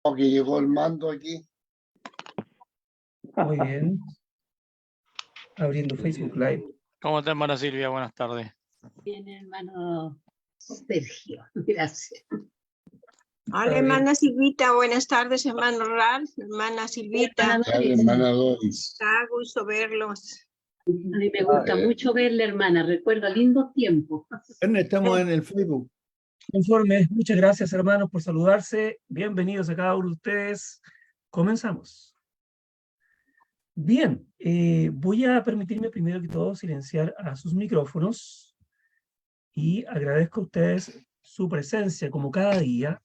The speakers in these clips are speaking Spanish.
Que llegó el mando aquí. Muy bien. Abriendo Facebook Live. ¿Cómo está, hermana Silvia? Buenas tardes. Bien, hermano Sergio, gracias. Hola, hermana Silvita, buenas tardes, hermano Ralph, hermana Silvita. Hermana Doris. Da gusto verlos. A mí me gusta mucho verla, hermana, recuerdo lindos tiempos. Estamos en el Facebook. Conforme, muchas gracias, hermanos, por saludarse. Bienvenidos a cada uno de ustedes. Comenzamos. Bien, voy a permitirme primero que todo silenciar a sus micrófonos y agradezco a ustedes su presencia como cada día.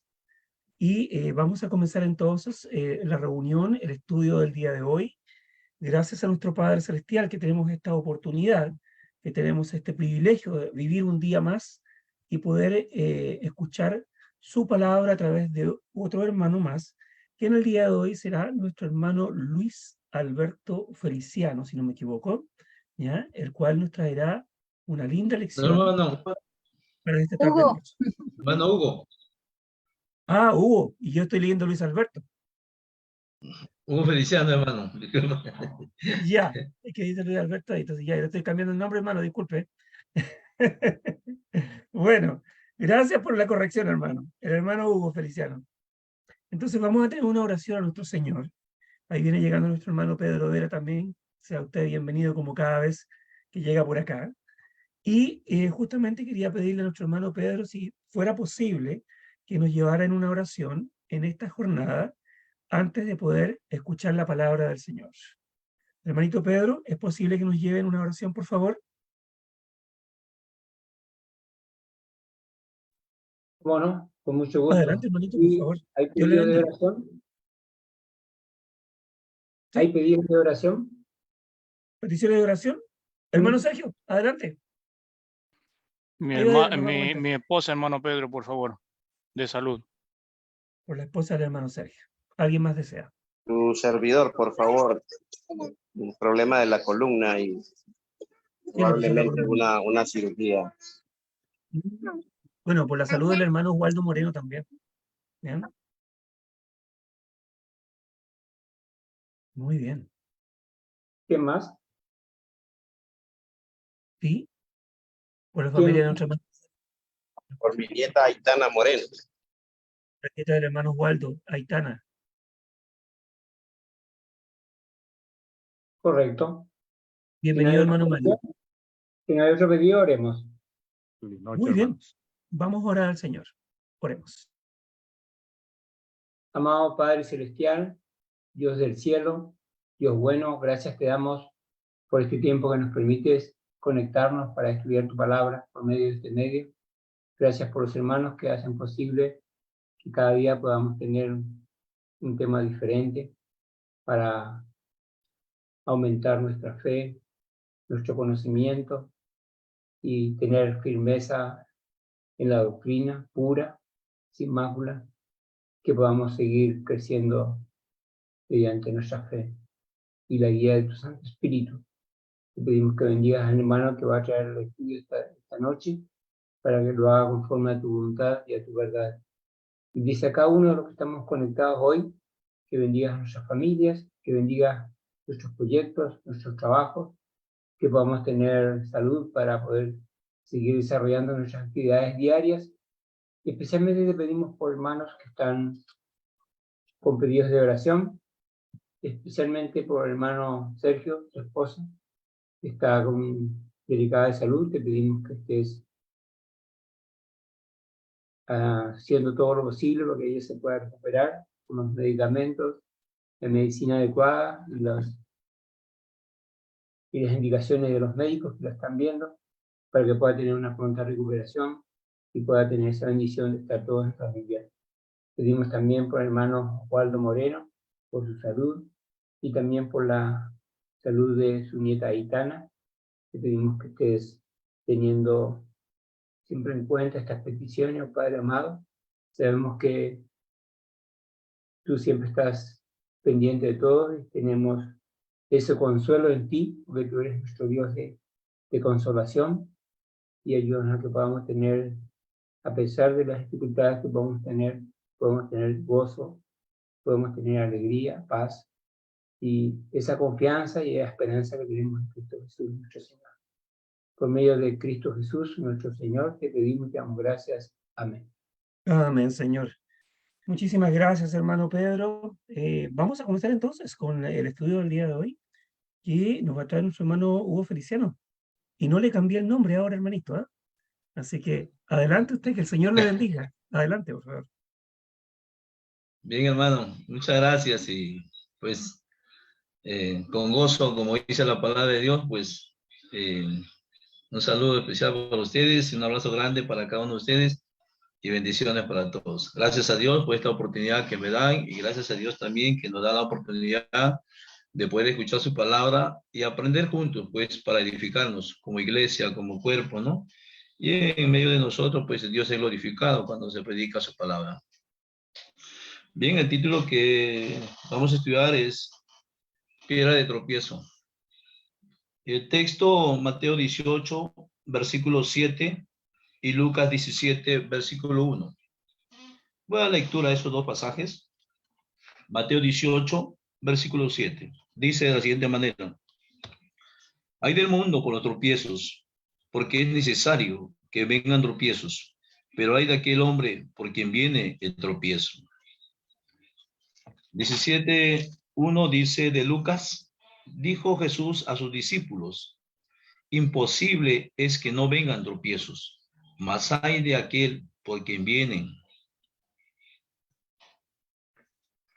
Y vamos a comenzar entonces la reunión, el estudio del día de hoy. Gracias a nuestro Padre Celestial que tenemos esta oportunidad, que tenemos este privilegio de vivir un día más y poder escuchar su palabra a través de otro hermano más, que en el día de hoy será nuestro hermano Luis Alberto Feliciano, si no me equivoco, ¿ya? El cual nos traerá una linda lección. No. Para esta tarde. Hugo. Hermano Hugo. Ah, Hugo, y yo estoy leyendo Luis Alberto. Hugo Feliciano, hermano. Ya, es que dice Luis Alberto, entonces ya le estoy cambiando el nombre, hermano, disculpe. Bueno, gracias por la corrección, hermano. El hermano Hugo Feliciano. Entonces vamos a tener una oración a nuestro Señor. Ahí viene llegando nuestro hermano Pedro Vera también. Sea usted bienvenido como cada vez que llega por acá. Y justamente quería pedirle a nuestro hermano Pedro si fuera posible que nos llevara en una oración en esta jornada antes de poder escuchar la palabra del Señor. Hermanito Pedro, ¿es posible que nos lleve en una oración, por favor? Bueno, con mucho gusto. Adelante, hermanito, por favor. ¿Hay pedido de oración? ¿Sí? ¿Hay pedidos de oración? ¿Peticiones de oración? Hermano Sergio, adelante. Mi esposa, hermano Pedro, por favor, de salud. Por la esposa del hermano Sergio. ¿Alguien más desea? Tu servidor, por favor. Un problema de la columna y probablemente una cirugía. Bueno, por la salud del hermano Waldo Moreno también. ¿Bien? Muy bien. ¿Quién más? ¿Sí? Por la familia de nuestra hermana. Por mi nieta Aitana Moreno. La nieta del hermano Waldo, Aitana. Correcto. Bienvenido, hermano Mario. Si no hay otro pedido, oremos. Muy bien. Vamos a orar al Señor. Oremos. Amado Padre Celestial, Dios del cielo, Dios bueno, gracias te damos por este tiempo que nos permites conectarnos para estudiar tu palabra por medio de este medio. Gracias por los hermanos que hacen posible que cada día podamos tener un tema diferente para aumentar nuestra fe, nuestro conocimiento y tener firmeza en la doctrina pura, sin mácula, que podamos seguir creciendo mediante nuestra fe y la guía de tu Santo Espíritu. Te pedimos que bendigas al hermano que va a traer el estudio esta noche, para que lo haga conforme a tu voluntad y a tu verdad. Y dice a cada uno de los que estamos conectados hoy, que bendigas a nuestras familias, que bendigas nuestros proyectos, nuestros trabajos, que podamos tener salud para poder seguir desarrollando nuestras actividades diarias. Y especialmente te pedimos por hermanos que están con pedidos de oración, especialmente por el hermano Sergio, su esposa, que está delicada de salud. Te pedimos que estés haciendo todo lo posible para que ella se pueda recuperar con los medicamentos, la medicina adecuada y las indicaciones de los médicos que la están viendo, para que pueda tener una pronta recuperación y pueda tener esa bendición de estar todos en familia. Pedimos también por el hermano Waldo Moreno, por su salud, y también por la salud de su nieta Aitana. Te pedimos que estés teniendo siempre en cuenta estas peticiones, oh Padre amado. Sabemos que tú siempre estás pendiente de todo y tenemos ese consuelo en ti, porque tú eres nuestro Dios de consolación, y ayúdanos a que podamos tener, a pesar de las dificultades que podemos tener gozo podemos tener alegría, paz y esa confianza y esa esperanza que tenemos en Cristo Jesús, nuestro Señor. Por medio de Cristo Jesús, nuestro Señor, te pedimos y te damos gracias. Amén. Amén, Señor. Muchísimas gracias, hermano Pedro. Vamos a comenzar entonces con el estudio del día de hoy, que nos va a traer nuestro hermano Hugo Feliciano. Y no le cambié el nombre ahora, hermanito, ¿eh? Así que adelante usted, que el Señor le bendiga. Adelante, por favor. Bien, hermano, muchas gracias y pues con gozo, como dice la palabra de Dios, pues un saludo especial para ustedes y un abrazo grande para cada uno de ustedes y bendiciones para todos. Gracias a Dios por esta oportunidad que me dan y gracias a Dios también que nos da la oportunidad de poder escuchar su palabra y aprender juntos, pues, para edificarnos como iglesia, como cuerpo, ¿no? Y en medio de nosotros, pues, Dios es glorificado cuando se predica su palabra. Bien, el título que vamos a estudiar es Piedra de Tropiezo. El texto, Mateo 18, versículo 7, y Lucas 17, versículo 1. Voy a dar lectura a esos dos pasajes. Mateo 18, versículo 7. Dice de la siguiente manera: Ay del mundo por los tropiezos, porque es necesario que vengan tropiezos, pero ay de aquel hombre por quien viene el tropiezo. 17:1 dice de Lucas: Dijo Jesús a sus discípulos: Imposible es que no vengan tropiezos, mas hay de aquel por quien vienen.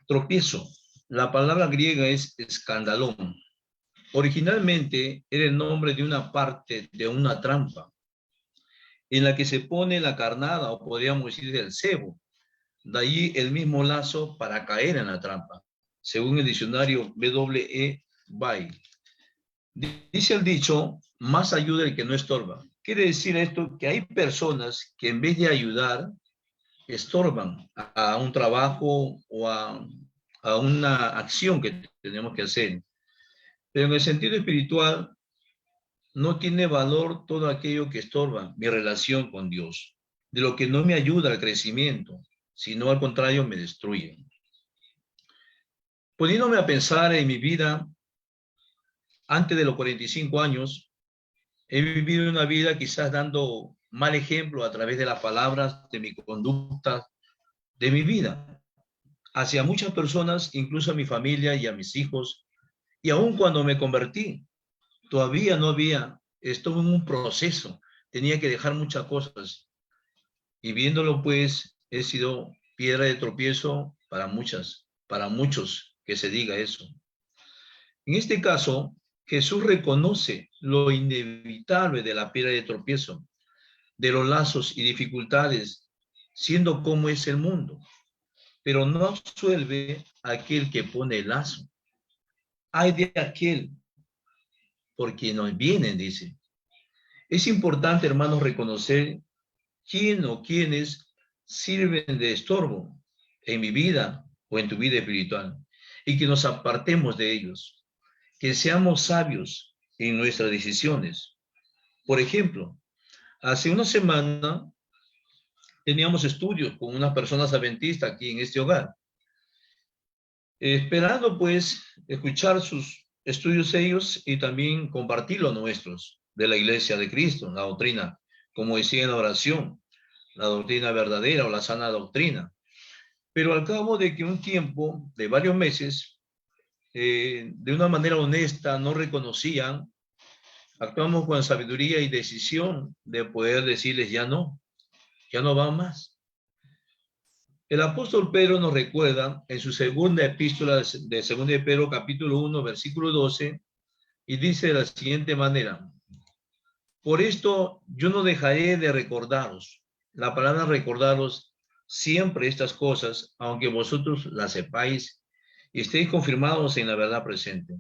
Tropiezo. La palabra griega es escandalón. Originalmente era el nombre de una parte de una trampa en la que se pone la carnada, o podríamos decir el cebo. De allí el mismo lazo para caer en la trampa, según el diccionario W.E. Bay. Dice el dicho: más ayuda el que no estorba. Quiere decir esto que hay personas que en vez de ayudar, estorban a un trabajo o a una acción que tenemos que hacer. Pero en el sentido espiritual, no tiene valor todo aquello que estorba mi relación con Dios, de lo que no me ayuda al crecimiento, sino al contrario me destruye. Poniéndome a pensar en mi vida, antes de los 45 años, he vivido una vida quizás dando mal ejemplo a través de las palabras, de mi conducta, de mi vida, hacia muchas personas, incluso a mi familia y a mis hijos. Y aun cuando me convertí, todavía no había, estuve en un proceso, tenía que dejar muchas cosas. Y viéndolo, pues, he sido piedra de tropiezo para muchos que se diga eso. En este caso, Jesús reconoce lo inevitable de la piedra de tropiezo, de los lazos y dificultades, siendo como es el mundo, pero no absuelve a aquel que pone el lazo. Hay de aquel por quien nos vienen, dice. Es importante, hermanos, reconocer quién o quiénes sirven de estorbo en mi vida o en tu vida espiritual, y que nos apartemos de ellos, que seamos sabios en nuestras decisiones. Por ejemplo, hace una semana teníamos estudios con unas personas adventistas aquí en este hogar, esperando pues escuchar sus estudios ellos y también compartir los nuestros de la Iglesia de Cristo, la doctrina, como decía en la oración, la doctrina verdadera o la sana doctrina. Pero al cabo de que un tiempo de varios meses, de una manera honesta, no reconocían, actuamos con sabiduría y decisión de poder decirles ya no van más. El apóstol Pedro nos recuerda en su segunda epístola de 2 de Pedro, capítulo 1, versículo 12, y dice de la siguiente manera: por esto yo no dejaré de recordaros. La palabra recordaros siempre estas cosas, aunque vosotros las sepáis y estéis confirmados en la verdad presente.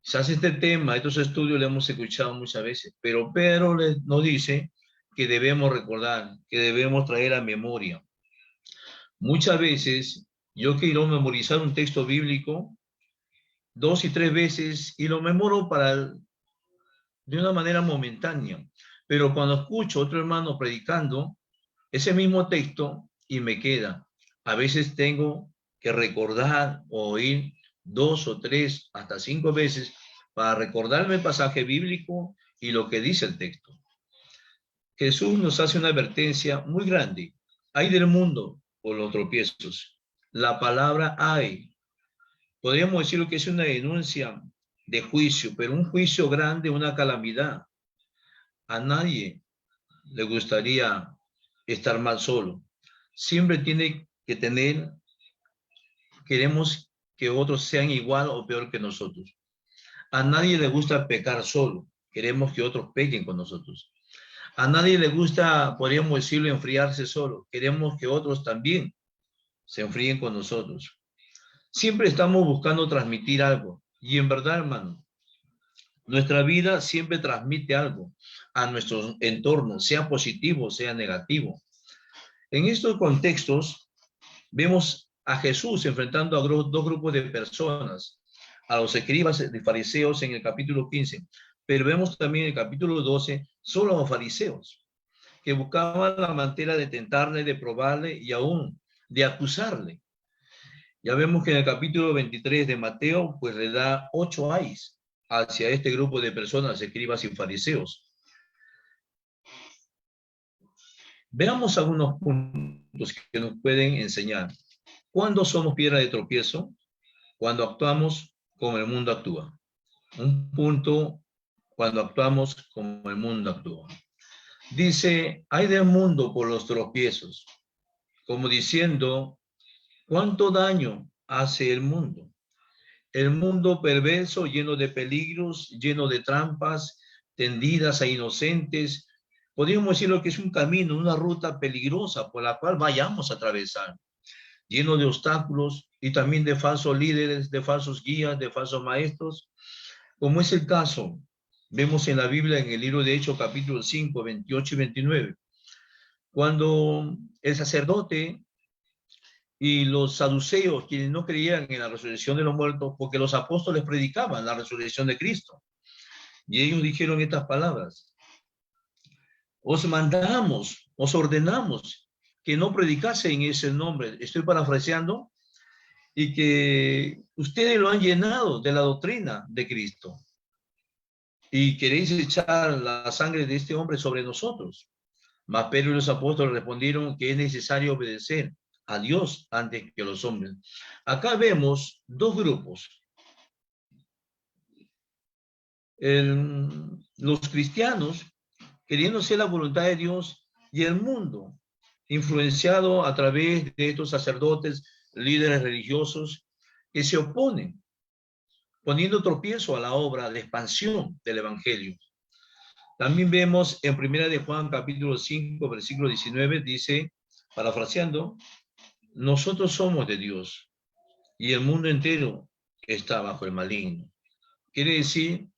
Quizás este tema, estos estudios, lo hemos escuchado muchas veces, pero Pedro nos dice que debemos recordar, que debemos traer a memoria. Muchas veces yo quiero memorizar un texto bíblico 2 y 3 veces y lo memoro de una manera momentánea, pero cuando escucho a otro hermano predicando ese mismo texto y me queda, a veces tengo que recordar o oír 2 o 3 hasta 5 veces para recordarme el pasaje bíblico y lo que dice el texto. Jesús nos hace una advertencia muy grande. Hay del mundo por los tropiezos. La palabra hay. Podríamos decir que es una denuncia de juicio, pero un juicio grande, una calamidad. A nadie le gustaría estar mal solo. Siempre tiene que tener, queremos que otros sean igual o peor que nosotros. A nadie le gusta pecar solo. Queremos que otros pequen con nosotros. A nadie le gusta, podríamos decirlo, enfriarse solo. Queremos que otros también se enfríen con nosotros. Siempre estamos buscando transmitir algo. Y en verdad, hermano, nuestra vida siempre transmite algo a nuestro entorno, sea positivo, sea negativo. En estos contextos, vemos a Jesús enfrentando a dos grupos de personas, a los escribas y fariseos en el capítulo 15, pero vemos también en el capítulo 12 solo a los fariseos, que buscaban la manera de tentarle, de probarle y aún de acusarle. Ya vemos que en el capítulo 23 de Mateo, pues le da 8 ayes hacia este grupo de personas, escribas y fariseos. Veamos algunos puntos que nos pueden enseñar. ¿Cuándo somos piedra de tropiezo? Cuando actuamos como el mundo actúa. Un punto, cuando actuamos como el mundo actúa. Dice, hay del mundo por los tropiezos, como diciendo, ¿cuánto daño hace el mundo? El mundo perverso, lleno de peligros, lleno de trampas, tendidas a inocentes. Podríamos decirlo que es un camino, una ruta peligrosa por la cual vayamos a atravesar, lleno de obstáculos y también de falsos líderes, de falsos guías, de falsos maestros, como es el caso. Vemos en la Biblia, en el libro de Hechos, capítulo 5, 28 y 29, cuando el sacerdote y los saduceos, quienes no creían en la resurrección de los muertos, porque los apóstoles predicaban la resurrección de Cristo, y ellos dijeron estas palabras: os mandamos, os ordenamos que no predicasen ese nombre, estoy parafraseando, y que ustedes lo han llenado de la doctrina de Cristo, y queréis echar la sangre de este hombre sobre nosotros. Mas Pedro y los apóstoles respondieron que es necesario obedecer a Dios antes que a los hombres. Acá vemos dos grupos. Los cristianos queriendo hacer la voluntad de Dios, y el mundo influenciado a través de estos sacerdotes, líderes religiosos que se oponen, poniendo tropiezo a la obra de expansión del evangelio. También vemos en 1 de Juan capítulo 5 versículo 19, dice, parafraseando, nosotros somos de Dios y el mundo entero está bajo el maligno. Quiere decir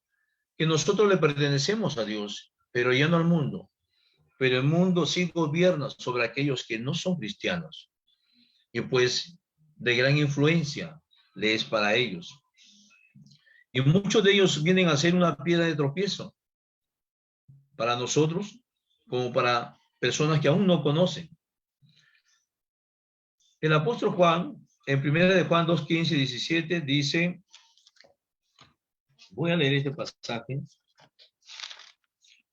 que nosotros le pertenecemos a Dios, pero ya no al mundo. Pero el mundo sí gobierna sobre aquellos que no son cristianos. Y pues de gran influencia le es para ellos. Y muchos de ellos vienen a ser una piedra de tropiezo para nosotros, como para personas que aún no conocen. El apóstol Juan, en 1 de Juan 2, 15 y 17, dice, voy a leer este pasaje.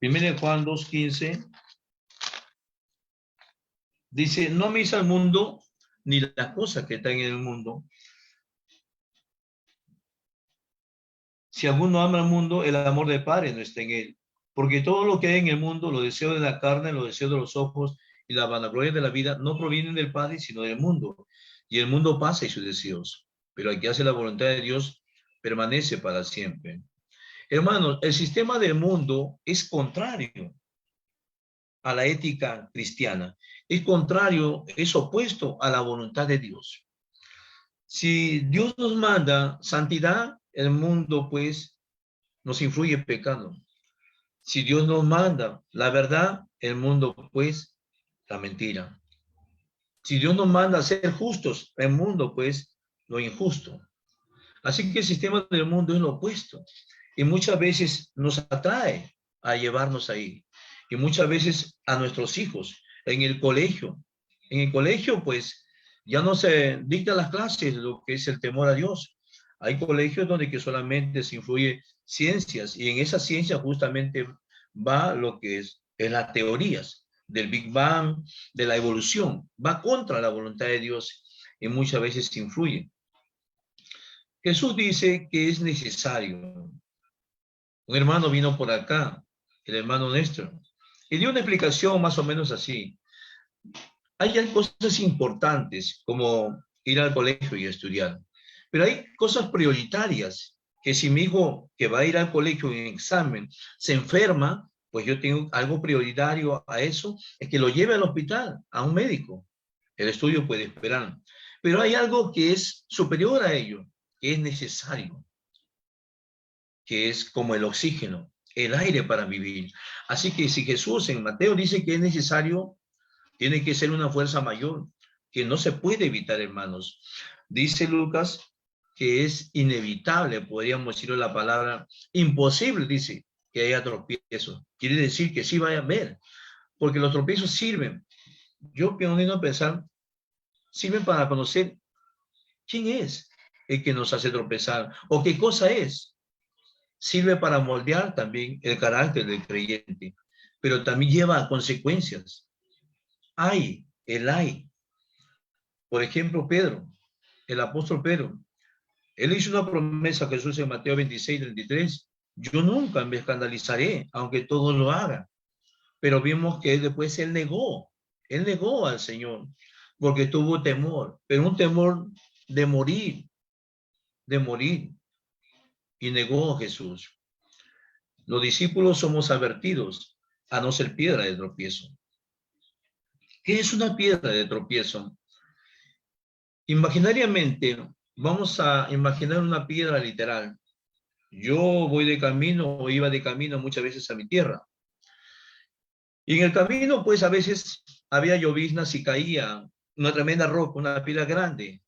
1 de Juan 2, 15, dice, no améis al mundo ni las cosas que están en el mundo. Si alguno ama al mundo, el amor del Padre no está en él. Porque todo lo que hay en el mundo, los deseos de la carne, los deseos de los ojos y la vanagloria de la vida, no provienen del Padre, sino del mundo. Y el mundo pasa y sus deseos. Pero el que hace la voluntad de Dios permanece para siempre. Hermanos, el sistema del mundo es contrario a la ética cristiana. Es contrario, es opuesto a la voluntad de Dios. Si Dios nos manda santidad, el mundo pues nos influye pecado. Si Dios nos manda la verdad, el mundo pues la mentira. Si Dios nos manda a ser justos, el mundo pues lo injusto. Así que el sistema del mundo es lo opuesto. Y muchas veces nos atrae a llevarnos ahí. Y muchas veces a nuestros hijos en el colegio. En el colegio, pues, Ya no se dicta las clases lo que es el temor a Dios. Hay colegios donde que solamente se influye ciencias, y en esas ciencias justamente va lo que es las teorías del Big Bang, de la evolución. Va contra la voluntad de Dios y muchas veces influye. Jesús dice que es necesario. Un hermano vino por acá, el hermano Néstor, y dio una explicación más o menos así. Hay cosas importantes como ir al colegio y estudiar, pero hay cosas prioritarias que si mi hijo que va a ir al colegio en examen se enferma, pues yo tengo algo prioritario a eso, es que lo lleve al hospital, a un médico. El estudio puede esperar. Pero hay algo que es superior a ello, que es necesario, que es como el oxígeno, el aire para vivir. Así que si Jesús en Mateo dice que es necesario, tiene que ser una fuerza mayor, que no se puede evitar, hermanos. Dice Lucas que es inevitable, podríamos decirlo la palabra, imposible, dice, que haya tropiezos. Quiere decir que sí va a haber, porque los tropiezos sirven. Yo pienso a pensar, sirven para conocer quién es el que nos hace tropezar, o qué cosa es. Sirve para moldear también el carácter del creyente, pero también lleva a consecuencias. Hay. Por ejemplo, Pedro, el apóstol Pedro, él hizo una promesa a Jesús en Mateo 26:33. Yo nunca me escandalizaré, aunque todos lo hagan. Pero vimos que después él negó al Señor, porque tuvo temor, pero un temor de morir, y negó a Jesús. Los discípulos somos advertidos a no ser piedra de tropiezo. ¿Qué es una piedra de tropiezo? Imaginariamente, vamos a imaginar una piedra literal. Yo voy de camino o iba de camino muchas veces a mi tierra. Y en el camino, pues a veces había lloviznas y caía una tremenda roca, una piedra grande.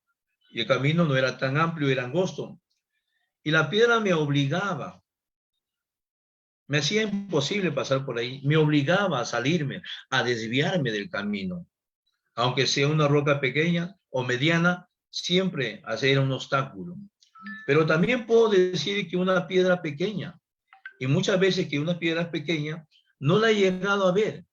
Y el camino no era tan amplio, era angosto. Y la piedra me obligaba, me hacía imposible pasar por ahí, me obligaba a salirme, a desviarme del camino. Aunque sea una roca pequeña o mediana, siempre era un obstáculo. Pero también puedo decir que una piedra pequeña, y muchas veces que una piedra pequeña, no la he llegado a ver,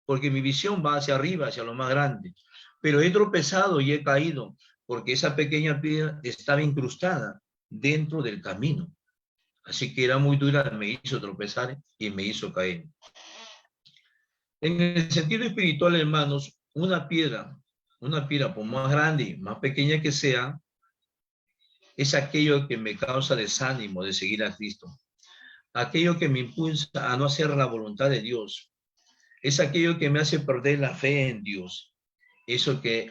porque mi visión va hacia arriba, hacia lo más grande. Pero he tropezado y he caído, porque esa pequeña piedra estaba incrustada dentro del camino. Así que era muy dura, me hizo tropezar y me hizo caer. En el sentido espiritual, hermanos, una piedra, por más grande y más pequeña que sea, es aquello que me causa desánimo de seguir a Cristo. Aquello que me impulsa a no hacer la voluntad de Dios. Es aquello que me hace perder la fe en Dios.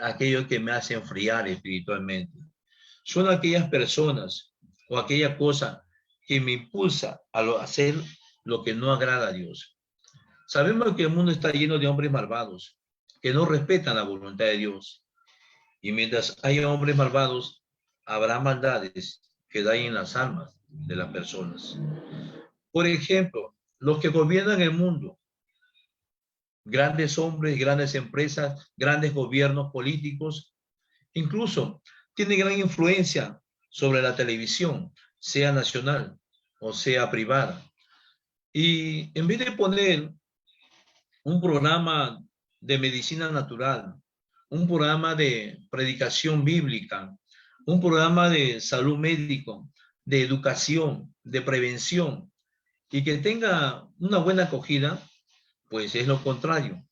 Aquello que me hace enfriar espiritualmente. Son aquellas personas o aquella cosa que me impulsa a hacer lo que no agrada a Dios. Sabemos que el mundo está lleno de hombres malvados que no respetan la voluntad de Dios. Y mientras haya hombres malvados, habrá maldades que dañen las almas de las personas. Por ejemplo, los que gobiernan el mundo, grandes hombres, grandes empresas, grandes gobiernos políticos, incluso tienen gran influencia sobre la televisión, sea nacional o sea privada. Y en vez de poner un programa de medicina natural, un programa de predicación bíblica, un programa de salud médico, de educación, de prevención, y que tenga una buena acogida, pues es lo contrario.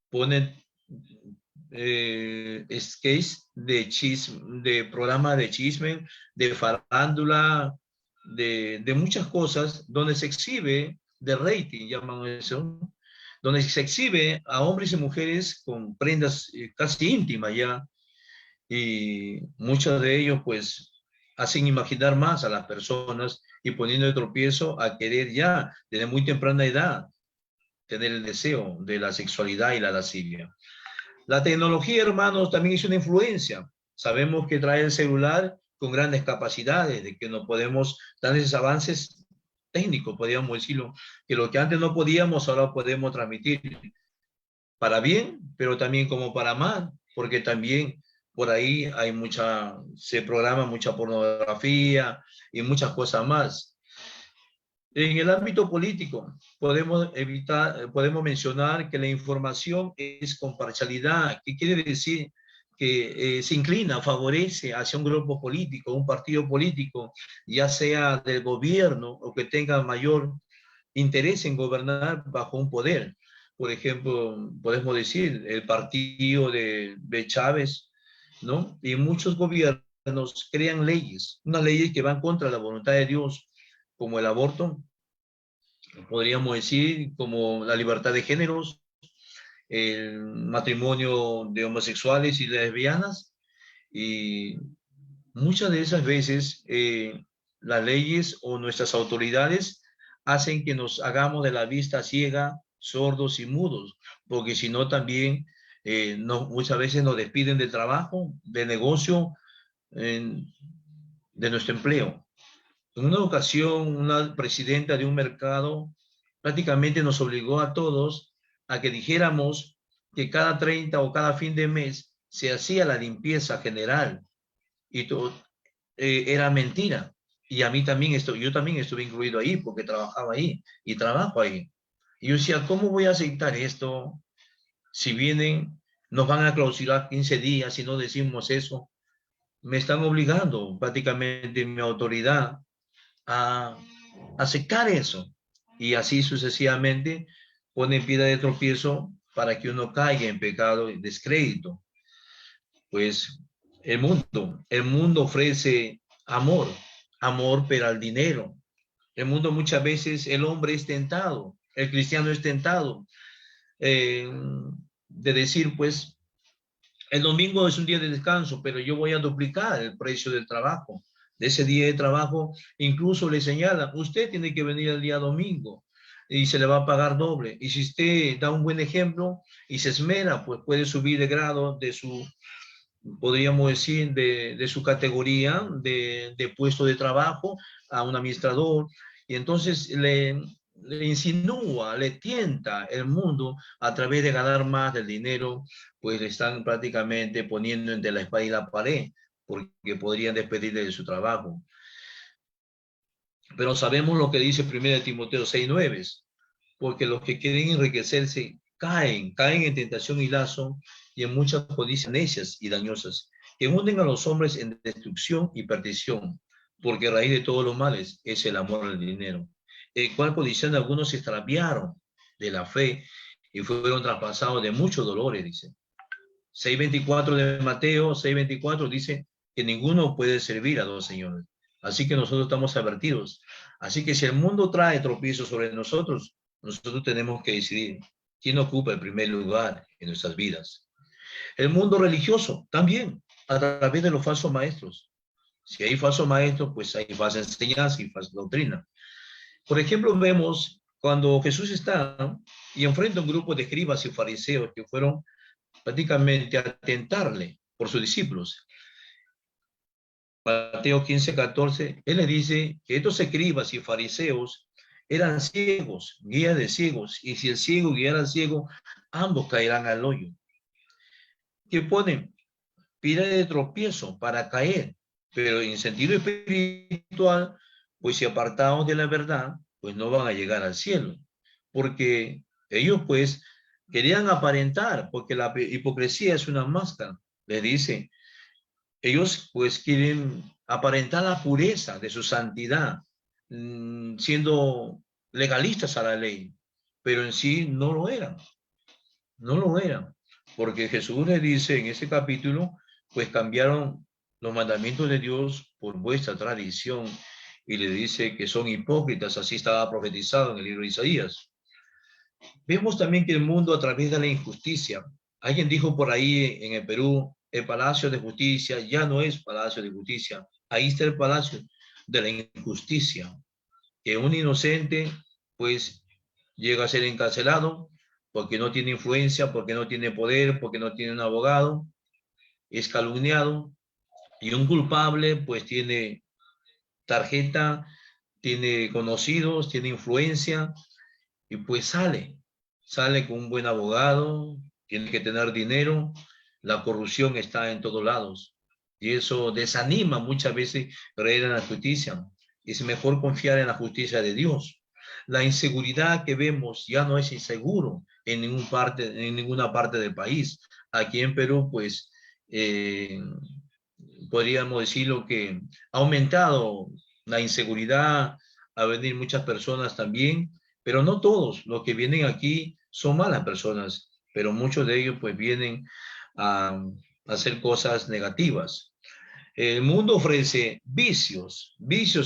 Ponen sketches de programa de chisme, de farándula, de muchas cosas, donde se exhibe, de rating, llaman eso, donde se exhibe a hombres y mujeres con prendas casi íntimas ya, y muchos de ellos pues hacen imaginar más a las personas y poniendo de tropiezo a querer ya desde muy temprana edad tener el deseo de la sexualidad y la lascivia. La tecnología, hermanos, también es una influencia. Sabemos que trae el celular con grandes capacidades, de que no podemos dar esos avances técnicos, podríamos decirlo, que lo que antes no podíamos, ahora podemos transmitir para bien, pero también como para mal, porque también por ahí hay se programa mucha pornografía y muchas cosas más. En el ámbito político, podemos mencionar que la información es con parcialidad. ¿Qué quiere decir? Que se inclina, favorece hacia un grupo político, un partido político, ya sea del gobierno o que tenga mayor interés en gobernar bajo un poder. Por ejemplo, podemos decir el partido de Chávez, ¿no? Y muchos gobiernos crean leyes, unas leyes que van contra la voluntad de Dios, como el aborto, podríamos decir, como la libertad de géneros, el matrimonio de homosexuales y lesbianas, y muchas de esas veces las leyes o nuestras autoridades hacen que nos hagamos de la vista ciega, sordos y mudos, porque si no también muchas veces nos despiden del trabajo, del negocio, de nuestro empleo. En una ocasión, una presidenta de un mercado prácticamente nos obligó a todos a que dijéramos que cada 30 o cada fin de mes se hacía la limpieza general, y todo era mentira. Y a mí también, yo también estuve incluido ahí porque trabajaba ahí y trabajo ahí. Y yo decía, ¿cómo voy a aceptar esto? Si vienen, nos van a clausurar 15 días si no decimos eso. Me están obligando prácticamente mi autoridad a aceptar eso. Y así sucesivamente ponen piedra de tropiezo para que uno caiga en pecado y descrédito. Pues el mundo ofrece amor, pero al dinero. El mundo muchas veces, el hombre es tentado, el cristiano es tentado de decir, pues, el domingo es un día de descanso, pero yo voy a duplicar el precio del trabajo. De ese día de trabajo, incluso le señalan, usted tiene que venir el día domingo y se le va a pagar doble. Y si usted da un buen ejemplo y se esmera, pues puede subir de grado de su, podríamos decir, de su categoría de puesto de trabajo a un administrador. Y entonces le insinúa, le tienta el mundo a través de ganar más del dinero, pues le están prácticamente poniendo entre la espada y la pared, porque podrían despedirle de su trabajo. Pero sabemos lo que dice 1 Timoteo 6:9, porque los que quieren enriquecerse caen en tentación y lazo y en muchas codicias necias y dañosas, que hunden a los hombres en destrucción y perdición, porque raíz de todos los males es el amor al dinero, el cual codiciando algunos se extraviaron de la fe y fueron traspasados de muchos dolores, dice. 6:24 de Mateo, 6:24 dice que ninguno puede servir a dos señores. Así que nosotros estamos advertidos. Así que si el mundo trae tropiezos sobre nosotros tenemos que decidir quién ocupa el primer lugar en nuestras vidas. El mundo religioso también, a través de los falsos maestros. Si hay falsos maestros, pues hay falsa enseñanza y falsa doctrina. Por ejemplo, vemos cuando Jesús está y enfrenta a un grupo de escribas y fariseos que fueron prácticamente a tentarle por sus discípulos. Mateo 15:14, él le dice que estos escribas y fariseos eran ciegos, guías de ciegos, y si el ciego guiara al ciego, ambos caerán al hoyo. Que ponen piedra de tropiezo para caer, pero en sentido espiritual, pues si apartados de la verdad, pues no van a llegar al cielo, porque ellos pues querían aparentar, porque la hipocresía es una máscara, les dice. Ellos pues quieren aparentar la pureza de su santidad, siendo legalistas a la ley, pero en sí no lo eran, porque Jesús les dice en ese capítulo, pues cambiaron los mandamientos de Dios por vuestra tradición, y le dice que son hipócritas, así estaba profetizado en el libro de Isaías. Vemos también que el mundo a través de la injusticia, alguien dijo por ahí en el Perú, el Palacio de Justicia ya no es Palacio de Justicia, ahí está el Palacio de la Injusticia, que un inocente pues llega a ser encarcelado porque no tiene influencia, porque no tiene poder, porque no tiene un abogado, es calumniado, y un culpable pues tiene tarjeta, tiene conocidos, tiene influencia, y pues sale con un buen abogado, tiene que tener dinero, La corrupción está en todos lados y eso desanima muchas veces creer en la justicia. Es mejor confiar en la justicia de Dios. La inseguridad que vemos ya no es inseguro en ninguna parte del país. Aquí en Perú, pues, podríamos decirlo que ha aumentado la inseguridad, a venir muchas personas también, pero no todos los que vienen aquí son malas personas, pero muchos de ellos pues vienen a hacer cosas negativas. El mundo ofrece vicios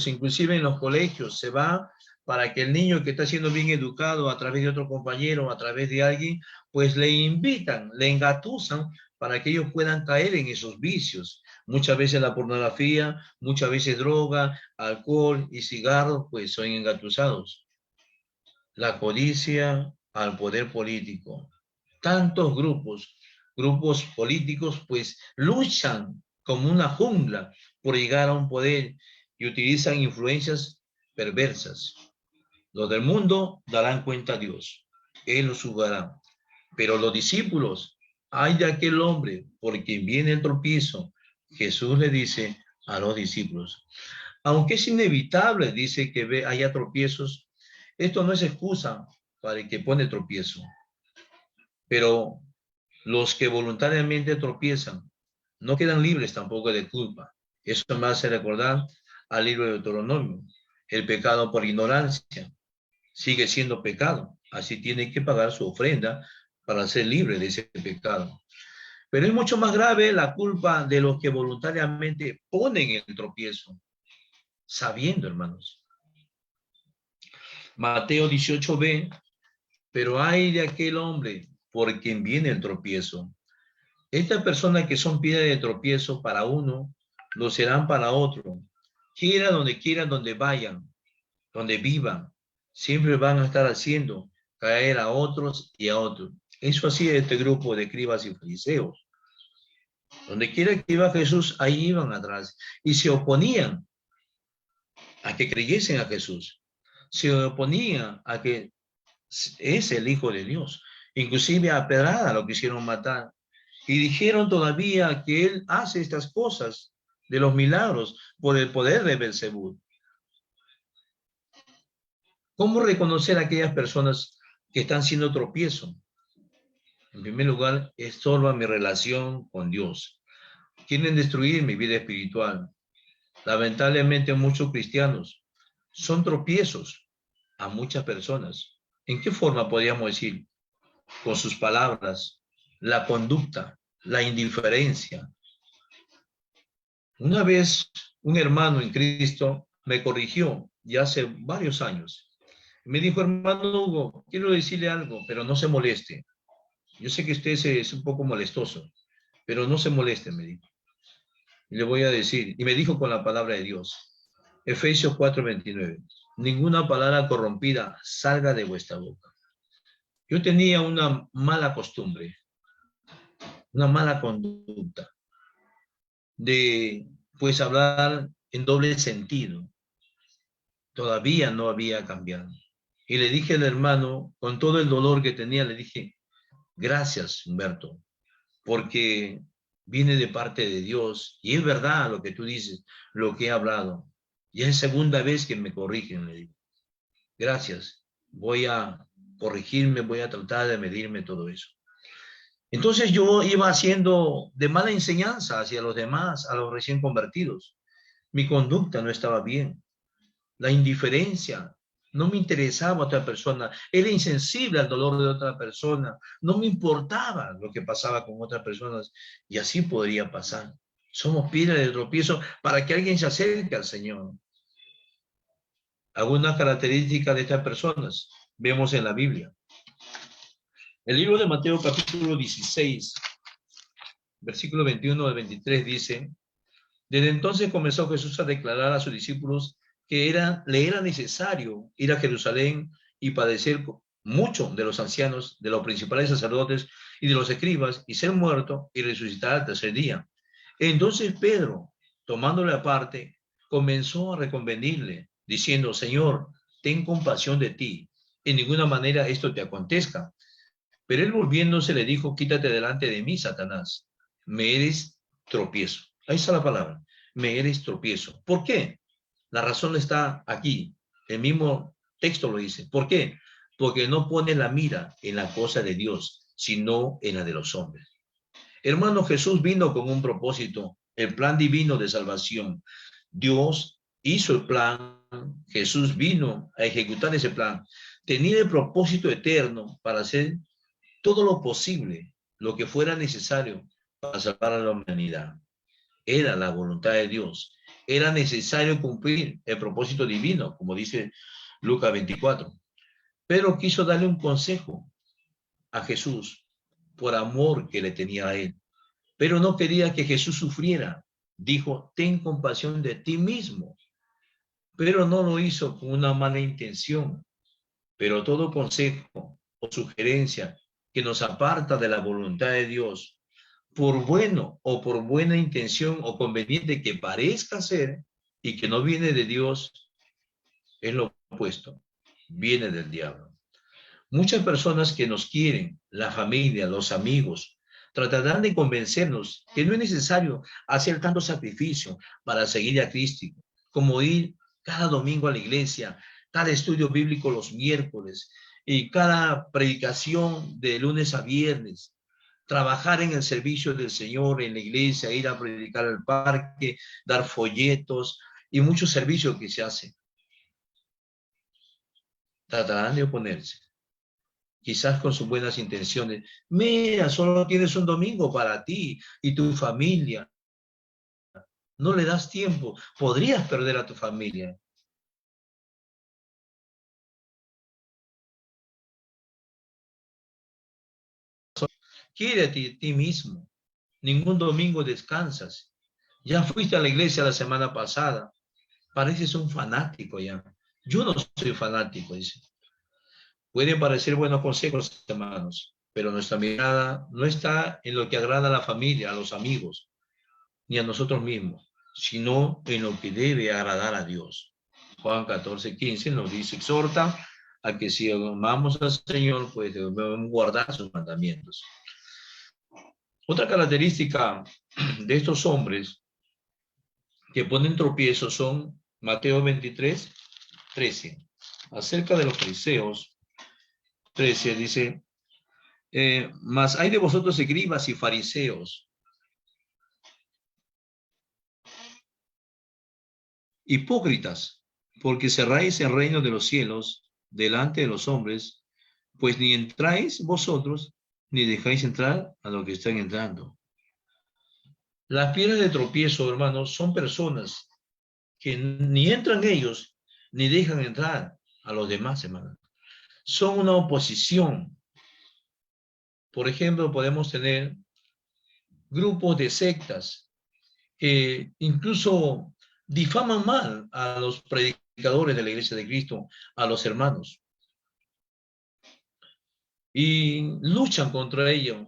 inclusive en los colegios se va para que el niño que está siendo bien educado a través de otro compañero, a través de alguien, pues le invitan, le engatusan para que ellos puedan caer en esos vicios. Muchas veces la pornografía, muchas veces droga, alcohol y cigarros, pues son engatusados. La codicia al poder político. Tantos grupos políticos, pues luchan como una jungla por llegar a un poder y utilizan influencias perversas. Los del mundo darán cuenta a Dios. Él los juzgará. Pero los discípulos, ay de aquel hombre por quien viene el tropiezo, Jesús le dice a los discípulos. Aunque es inevitable, dice que haya tropiezos, esto no es excusa para el que pone tropiezo. Pero los que voluntariamente tropiezan no quedan libres tampoco de culpa. Eso me hace recordar al libro de Deuteronomio. El pecado por ignorancia sigue siendo pecado. Así tiene que pagar su ofrenda para ser libre de ese pecado. Pero es mucho más grave la culpa de los que voluntariamente ponen el tropiezo, sabiendo, hermanos. Mateo 18b, pero ay de aquel hombre por quien viene el tropiezo. Estas personas que son piedra de tropiezo para uno, lo serán para otro. Quiera, donde vayan, donde vivan, siempre van a estar haciendo caer a otros y a otros. Eso hacía este grupo de escribas y fariseos. Donde quiera que iba Jesús, ahí iban atrás. Y se oponían a que creyesen a Jesús. Se oponían a que es el Hijo de Dios. Inclusive a pedrada lo quisieron matar. Y dijeron todavía que él hace estas cosas de los milagros por el poder de Belzebú. ¿Cómo reconocer a aquellas personas que están siendo tropiezo? En primer lugar, estorba mi relación con Dios. Quieren destruir mi vida espiritual. Lamentablemente muchos cristianos son tropiezos a muchas personas. ¿En qué forma podríamos decir? Con sus palabras, la conducta, la indiferencia. Una vez un hermano en Cristo me corrigió ya hace varios años. Me dijo, hermano Hugo, quiero decirle algo, pero no se moleste. Yo sé que usted es un poco molestoso, pero no se moleste, me dijo. Y le voy a decir, y me dijo con la palabra de Dios, Efesios 4:29, ninguna palabra corrompida salga de vuestra boca. Yo tenía una mala costumbre, una mala conducta de, pues, hablar en doble sentido. Todavía no había cambiado. Y le dije al hermano, con todo el dolor que tenía, le dije, gracias, Humberto, porque viene de parte de Dios. Y es verdad lo que tú dices, lo que he hablado. Y es segunda vez que me corrigen, le digo. Gracias, voy a corregirme, voy a tratar de medirme todo eso. Entonces yo iba haciendo de mala enseñanza hacia los demás, a los recién convertidos. Mi conducta no estaba bien. La indiferencia, no me interesaba a otra persona, era insensible al dolor de otra persona, no me importaba lo que pasaba con otras personas y así podría pasar. Somos piedra de tropiezo para que alguien se acerque al Señor. Algunas características de estas personas vemos en la Biblia. El libro de Mateo capítulo 16, versículo 21 al 23 dice, desde entonces comenzó Jesús a declarar a sus discípulos que le era necesario ir a Jerusalén y padecer mucho de los ancianos, de los principales sacerdotes y de los escribas, y ser muerto y resucitar al tercer día. Entonces Pedro, tomándole aparte, comenzó a reconvenirle, diciendo, Señor, ten compasión de ti, en ninguna manera esto te acontezca. Pero él volviéndose le dijo, quítate delante de mí, Satanás, me eres tropiezo. Ahí está la palabra, me eres tropiezo. ¿Por qué? La razón está aquí, el mismo texto lo dice. ¿Por qué? Porque no pone la mira en la cosa de Dios, sino en la de los hombres. Hermano, Jesús vino con un propósito, el plan divino de salvación. Dios hizo el plan, Jesús vino a ejecutar ese plan. Tenía el propósito eterno para hacer todo lo posible, lo que fuera necesario para salvar a la humanidad. Era la voluntad de Dios. Era necesario cumplir el propósito divino, como dice Lucas 24. Pero quiso darle un consejo a Jesús por amor que le tenía a él. Pero no quería que Jesús sufriera. Dijo, ten compasión de ti mismo. Pero no lo hizo con una mala intención. Pero todo consejo o sugerencia que nos aparta de la voluntad de Dios, por bueno o por buena intención o conveniente que parezca ser y que no viene de Dios, es lo opuesto, viene del diablo. Muchas personas que nos quieren, la familia, los amigos, tratarán de convencernos que no es necesario hacer tanto sacrificio para seguir a Cristo, como ir cada domingo a la iglesia, cada estudio bíblico los miércoles y cada predicación de lunes a viernes, trabajar en el servicio del Señor en la iglesia, ir a predicar al parque, dar folletos y muchos servicios que se hacen. Tratarán de oponerse, quizás con sus buenas intenciones. Mira, solo tienes un domingo para ti y tu familia. No le das tiempo, podrías perder a tu familia. Quiere a ti mismo. Ningún domingo descansas. Ya fuiste a la iglesia la semana pasada. Pareces un fanático ya. Yo no soy fanático, dice. Pueden parecer buenos consejos, hermanos, pero nuestra mirada no está en lo que agrada a la familia, a los amigos, ni a nosotros mismos, sino en lo que debe agradar a Dios. Juan 14:15 nos dice, exhorta a que si amamos al Señor, pues debemos guardar sus mandamientos. Otra característica de estos hombres que ponen tropiezos son Mateo 23:13. Acerca de los fariseos, 13 dice, mas hay de vosotros escribas y fariseos, hipócritas, porque cerráis el reino de los cielos delante de los hombres, pues ni entráis vosotros, ni dejáis entrar a los que están entrando. Las piedras de tropiezo, hermanos, son personas que ni entran ellos, ni dejan entrar a los demás, hermanos. Son una oposición. Por ejemplo, podemos tener grupos de sectas que incluso difaman mal a los predicadores de la Iglesia de Cristo, a los hermanos. Y luchan contra ellos.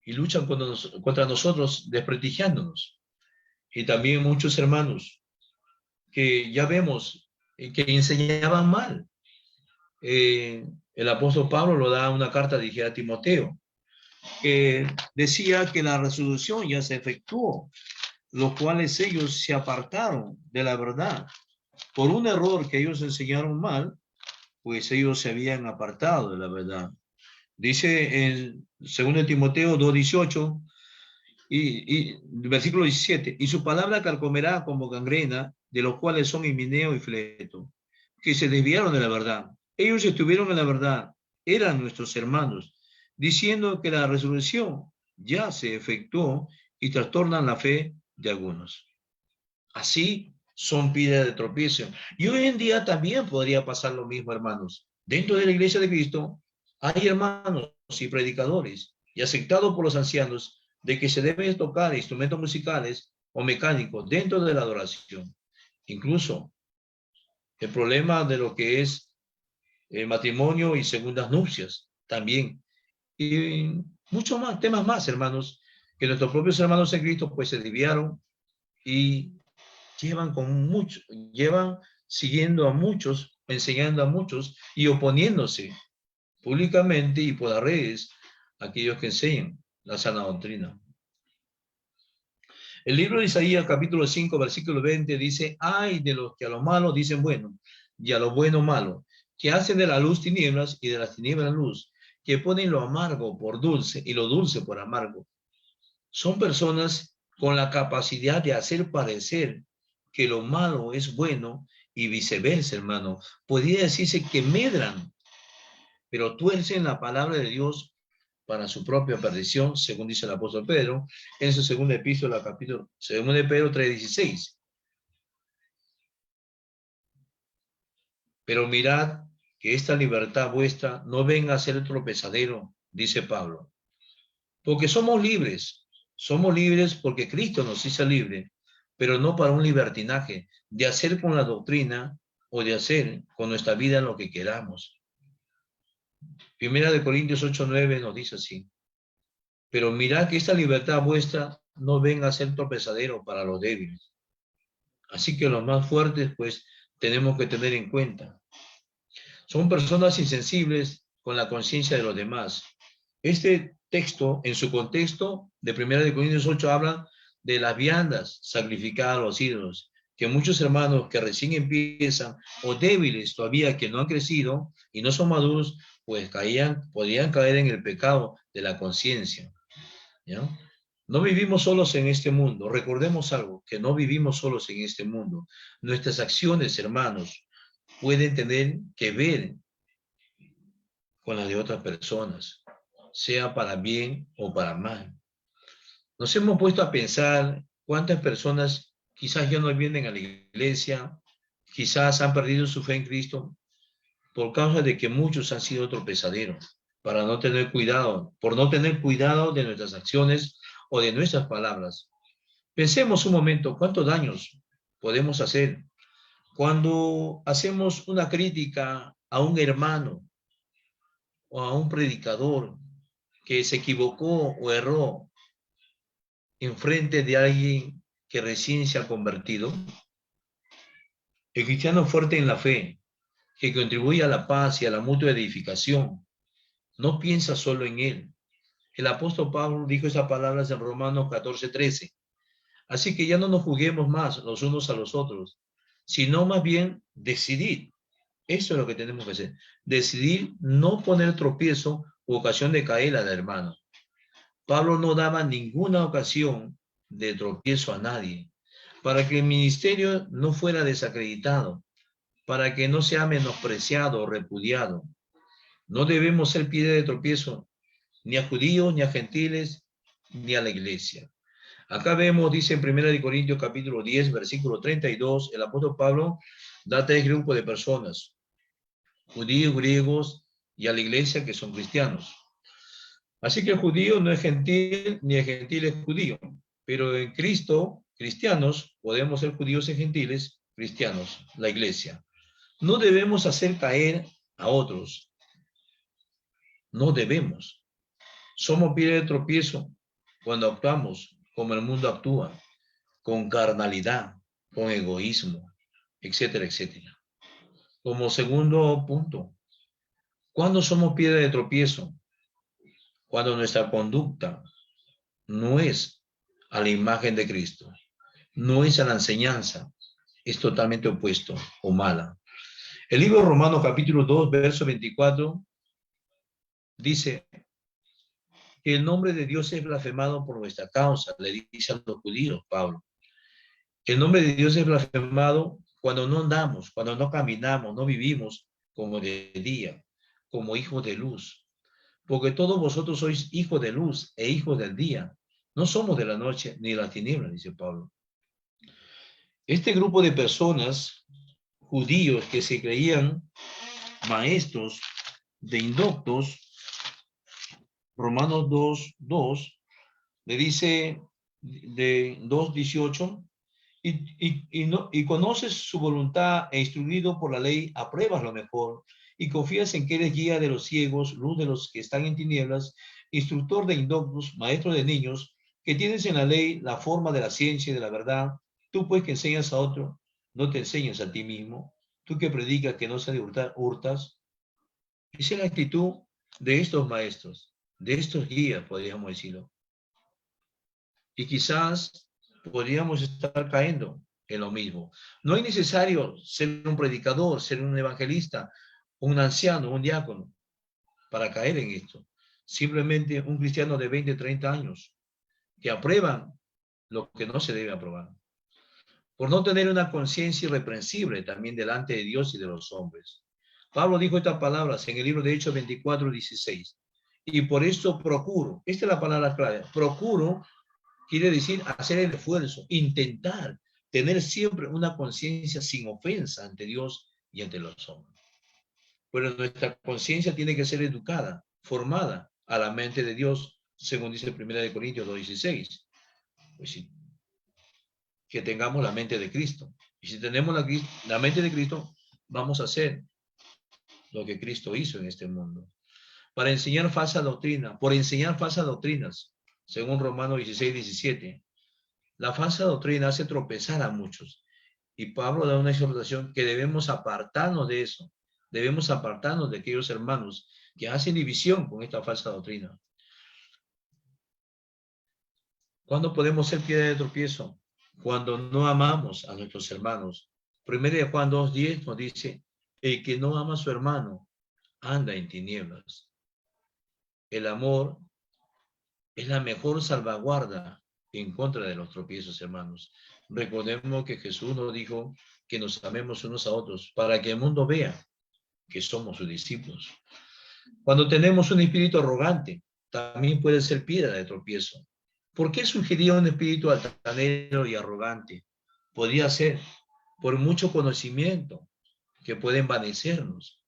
Y luchan contra nosotros, desprestigiándonos. Y también muchos hermanos que ya vemos que enseñaban mal. El apóstol Pablo lo da una carta dirigida a Timoteo, que decía que la resolución ya se efectuó, los cuales ellos se apartaron de la verdad. Por un error que ellos enseñaron mal, pues ellos se habían apartado de la verdad. Dice en 2 Timoteo 2:18 y versículo 17, y su palabra carcomerá como gangrena, de los cuales son Himeneo y Fileto, que se desviaron de la verdad. Ellos estuvieron en la verdad, eran nuestros hermanos, diciendo que la resurrección ya se efectuó y trastornan la fe de algunos. Así son piedras de tropiezo. Y hoy en día también podría pasar lo mismo, hermanos. Dentro de la iglesia de Cristo hay hermanos y predicadores y aceptados por los ancianos de que se deben tocar instrumentos musicales o mecánicos dentro de la adoración. Incluso el problema de lo que es el matrimonio y segundas nupcias también. Y muchos más, temas más, hermanos, que nuestros propios hermanos en Cristo pues se desviaron y llevan siguiendo a muchos, enseñando a muchos y oponiéndose públicamente y por las redes a aquellos que enseñan la sana doctrina. El libro de Isaías, capítulo 5, versículo 20, dice, ay de los que a lo malo dicen bueno, y a lo bueno malo, que hacen de la luz tinieblas y de las tinieblas luz, que ponen lo amargo por dulce y lo dulce por amargo. Son personas con la capacidad de hacer parecer que lo malo es bueno y viceversa, hermano. Podría decirse que medran, pero tuercen la palabra de Dios para su propia perdición, según dice el apóstol Pedro, en su segunda epístola, capítulo 2 de Pedro 3:16. Pero mirad que esta libertad vuestra no venga a ser tropezadero, dice Pablo, porque somos libres porque Cristo nos hizo libre, pero no para un libertinaje, de hacer con la doctrina o de hacer con nuestra vida lo que queramos. Primera de Corintios 8:9 nos dice así, pero mirad que esta libertad vuestra no venga a ser tropezadero para los débiles. Así que los más fuertes, pues, tenemos que tener en cuenta. Son personas insensibles con la conciencia de los demás. Este texto, en su contexto de 1 Corintios 8, habla de las viandas sacrificadas a los ídolos, que muchos hermanos que recién empiezan, o débiles todavía que no han crecido y no son maduros, pues podían caer en el pecado de la conciencia, ¿ya? No vivimos solos en este mundo. Recordemos algo, que no vivimos solos en este mundo. Nuestras acciones, hermanos, pueden tener que ver con las de otras personas, sea para bien o para mal. Nos hemos puesto a pensar cuántas personas quizás ya no vienen a la iglesia, quizás han perdido su fe en Cristo por causa de que muchos han sido tropezaderos, para no tener cuidado, por no tener cuidado de nuestras acciones o de nuestras palabras. Pensemos un momento, ¿cuántos daños podemos hacer cuando hacemos una crítica a un hermano o a un predicador que se equivocó o erró en frente de alguien que recién se ha convertido? El cristiano fuerte en la fe, que contribuye a la paz y a la mutua edificación, no piensa solo en él. El apóstol Pablo dijo esas palabras en Romanos 14:13. Así que ya no nos juzguemos más los unos a los otros, sino más bien decidir. Eso es lo que tenemos que hacer. Decidir no poner tropiezo u ocasión de caer al hermano. Pablo no daba ninguna ocasión de tropiezo a nadie, para que el ministerio no fuera desacreditado, para que no sea menospreciado o repudiado. No debemos ser piedra de tropiezo ni a judíos, ni a gentiles, ni a la iglesia. Acá vemos, dice en 1 Corintios capítulo 10, versículo 32, el apóstol Pablo da 3 grupos de personas: judíos, griegos y a la iglesia, que son cristianos. Así que el judío no es gentil, ni el gentil es judío. Pero en Cristo, cristianos, podemos ser judíos y gentiles, cristianos, la iglesia. No debemos hacer caer a otros. No debemos. Somos piedra de tropiezo cuando actuamos como el mundo actúa, con carnalidad, con egoísmo, etcétera, etcétera. Como segundo punto, ¿cuándo somos piedra de tropiezo? Cuando nuestra conducta no es a la imagen de Cristo, no es a la enseñanza, es totalmente opuesto o mala. El libro de Romanos capítulo 2, verso 24, dice que el nombre de Dios es blasfemado por nuestra causa, le dice a los judíos Pablo. El nombre de Dios es blasfemado cuando no andamos, cuando no caminamos, no vivimos como de día, como hijos de luz. Porque todos vosotros sois hijos de luz e hijos del día. No somos de la noche ni de las tinieblas, dice Pablo. Este grupo de personas, judíos que se creían maestros de indoctos, Romanos 2:2, le dice de 2:18, y conoces su voluntad e instruido por la ley, apruebas lo mejor y confías en que eres guía de los ciegos, luz de los que están en tinieblas, instructor de indoctos, maestro de niños, que tienes en la ley la forma de la ciencia y de la verdad. Tú pues que enseñas a otro, no te enseñas a ti mismo. Tú que predicas que no se ha de hurtas. Esa es la actitud de estos maestros, de estos guías, podríamos decirlo. Y quizás podríamos estar cayendo en lo mismo. No es necesario ser un predicador, ser un evangelista, un anciano, un diácono, para caer en esto. Simplemente un cristiano de 20, 30 años que aprueban lo que no se debe aprobar. Por no tener una conciencia irreprensible también delante de Dios y de los hombres. Pablo dijo estas palabras en el libro de Hechos 24, 16. Y por esto procuro, esta es la palabra clave, procuro quiere decir hacer el esfuerzo, intentar tener siempre una conciencia sin ofensa ante Dios y ante los hombres. Pero nuestra conciencia tiene que ser educada, formada a la mente de Dios, según dice 1 Corintios 2:16. Pues sí, que tengamos la mente de Cristo. Y si tenemos la mente de Cristo, vamos a hacer lo que Cristo hizo en este mundo. Para enseñar falsa doctrina, por enseñar falsas doctrinas, según Romanos 16:17. La falsa doctrina hace tropezar a muchos. Y Pablo da una exhortación que debemos apartarnos de eso. Debemos apartarnos de aquellos hermanos que hacen división con esta falsa doctrina. ¿Cuándo podemos ser piedra de tropiezo? Cuando no amamos a nuestros hermanos. 1 Juan 2:10 nos dice, el que no ama a su hermano anda en tinieblas. El amor es la mejor salvaguarda en contra de los tropiezos, hermanos. Recordemos que Jesús nos dijo que nos amemos unos a otros para que el mundo vea que somos sus discípulos. Cuando tenemos un espíritu arrogante, también puede ser piedra de tropiezo. ¿Por qué surgiría un espíritu altanero y arrogante? Podría ser por mucho conocimiento que puede envanecernos.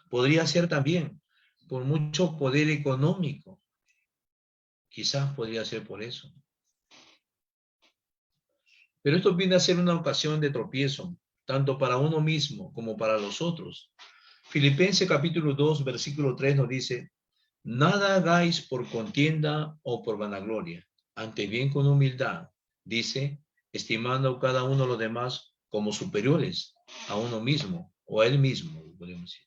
Podría ser también por mucho poder económico. Quizás podría ser por eso. Pero esto viene a ser una ocasión de tropiezo, tanto para uno mismo como para los otros. Filipenses capítulo 2, versículo 3 nos dice, nada hagáis por contienda o por vanagloria, antes bien con humildad, dice, estimando a cada uno de los demás como superiores a uno mismo o a él mismo, podemos decir.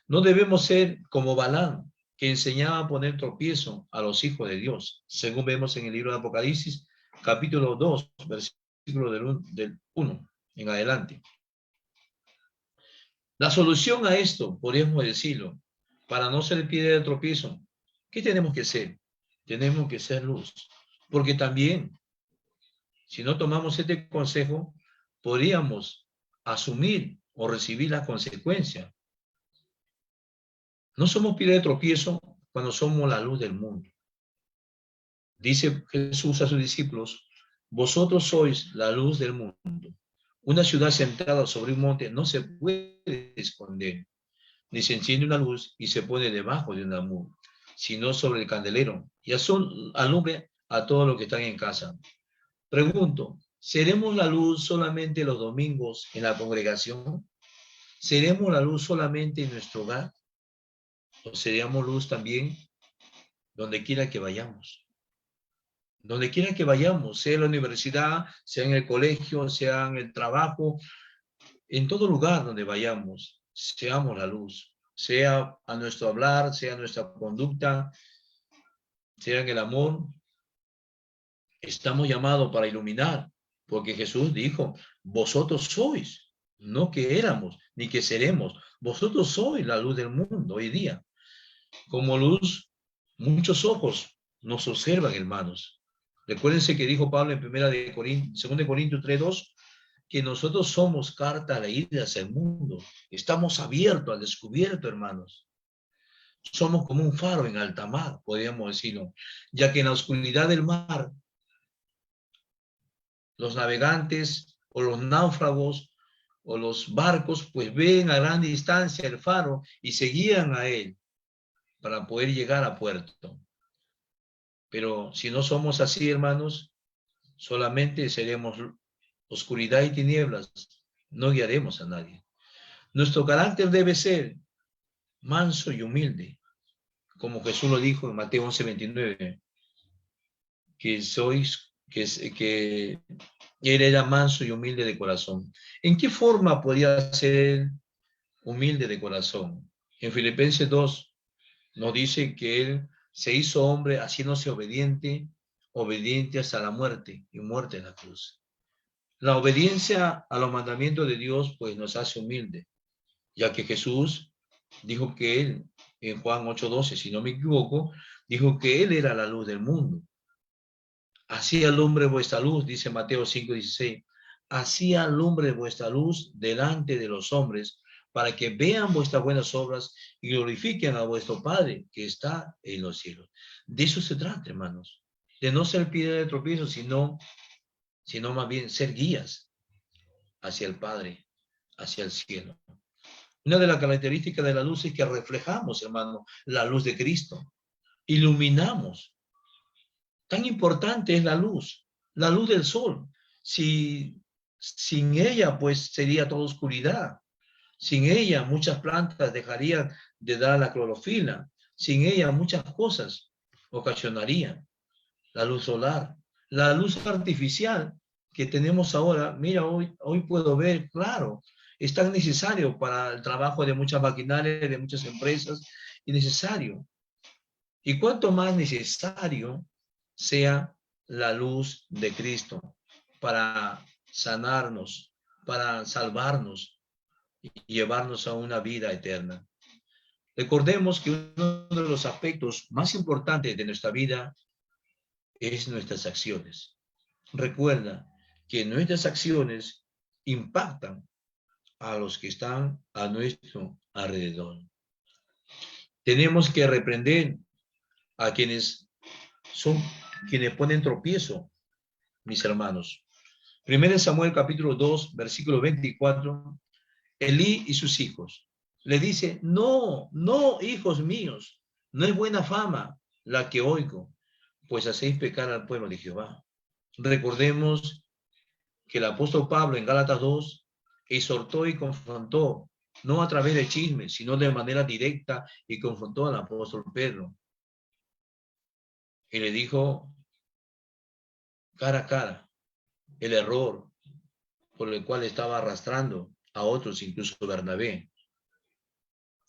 No debemos ser como Balaam, que enseñaba a poner tropiezo a los hijos de Dios, según vemos en el libro de Apocalipsis, capítulo 2, versículo del 1 en adelante. La solución a esto, podríamos decirlo, para no ser piedra de tropiezo, ¿qué tenemos que hacer? Tenemos que ser luz, porque también, si no tomamos este consejo, podríamos asumir o recibir las consecuencias. No somos piedra de tropiezo cuando somos la luz del mundo. Dice Jesús a sus discípulos, vosotros sois la luz del mundo. Una ciudad sentada sobre un monte no se puede esconder, ni se enciende una luz y se pone debajo de un almud, sino sobre el candelero, y alumbre a todos los que están en casa. Pregunto, ¿seremos la luz solamente los domingos en la congregación? ¿Seremos la luz solamente en nuestro hogar? ¿O seríamos luz también donde quiera que vayamos? Donde quiera que vayamos, sea en la universidad, sea en el colegio, sea en el trabajo, en todo lugar donde vayamos, seamos la luz, sea a nuestro hablar, sea nuestra conducta, sea en el amor. Estamos llamados para iluminar, porque Jesús dijo, vosotros sois, no que éramos, ni que seremos, vosotros sois la luz del mundo hoy día. Como luz, muchos ojos nos observan, hermanos. Recuérdense que dijo Pablo en 2 Corintios 3:2, que nosotros somos cartas leídas al mundo. Estamos abiertos al descubierto, hermanos. Somos como un faro en alta mar, podríamos decirlo, ya que en la oscuridad del mar, los navegantes o los náufragos o los barcos, pues ven a gran distancia el faro y se guían a él para poder llegar a puerto. Pero si no somos así, hermanos, solamente seremos oscuridad y tinieblas, no guiaremos a nadie. Nuestro carácter debe ser manso y humilde, como Jesús lo dijo en Mateo 11:29, que él era manso y humilde de corazón. ¿En qué forma podía ser humilde de corazón? En Filipenses 2 nos dice que él se hizo hombre haciéndose obediente obedientes a la muerte y muerte en la cruz. La obediencia a los mandamientos de Dios pues nos hace humilde, ya que Jesús dijo que Él, en Juan 8:12, si no me equivoco, dijo que Él era la luz del mundo. Así alumbre vuestra luz, dice Mateo 5:16. Así alumbre vuestra luz delante de los hombres, para que vean vuestras buenas obras y glorifiquen a vuestro Padre que está en los cielos. De eso se trata, hermanos. De no ser piedra de tropiezo, sino más bien ser guías hacia el Padre, hacia el cielo. Una de las características de la luz es que reflejamos, hermano, la luz de Cristo. Iluminamos. Tan importante es la luz del sol. Sin ella, pues, sería toda oscuridad. Sin ella, muchas plantas dejarían de dar la clorofila. Sin ella, muchas cosas ocasionarían. La luz solar, la luz artificial que tenemos ahora, mira, hoy puedo ver, claro, es tan necesario para el trabajo de muchas maquinarias, de muchas empresas, y necesario. Y cuanto más necesario sea la luz de Cristo para sanarnos, para salvarnos y llevarnos a una vida eterna. Recordemos que uno de los aspectos más importantes de nuestra vida es nuestras acciones. Recuerda que nuestras acciones impactan a los que están a nuestro alrededor. Tenemos que reprender a quienes ponen tropiezo, mis hermanos. 1 Samuel capítulo 2, versículo 24, Elí y sus hijos le dice, no, hijos míos, no es buena fama la que oigo, pues hacéis pecar al pueblo de Jehová. Recordemos que el apóstol Pablo en Gálatas 2 exhortó y confrontó, no a través de chismes, sino de manera directa, y confrontó al apóstol Pedro. Y le dijo cara a cara el error por el cual estaba arrastrando a otros, incluso Bernabé.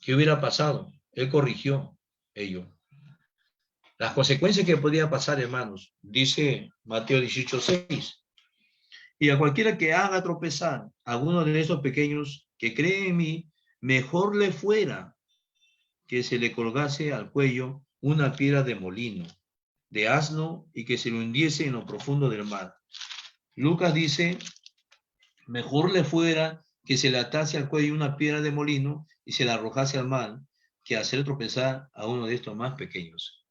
¿Qué hubiera pasado? Él corrigió ello. Las consecuencias que podía pasar, hermanos, dice Mateo 18:6. Y a cualquiera que haga tropezar a uno de esos pequeños que cree en mí, mejor le fuera que se le colgase al cuello una piedra de molino, de asno, y que se lo hundiese en lo profundo del mar. Lucas dice, mejor le fuera que se le atase al cuello una piedra de molino y se la arrojase al mar, que hacer tropezar a uno de estos más pequeños.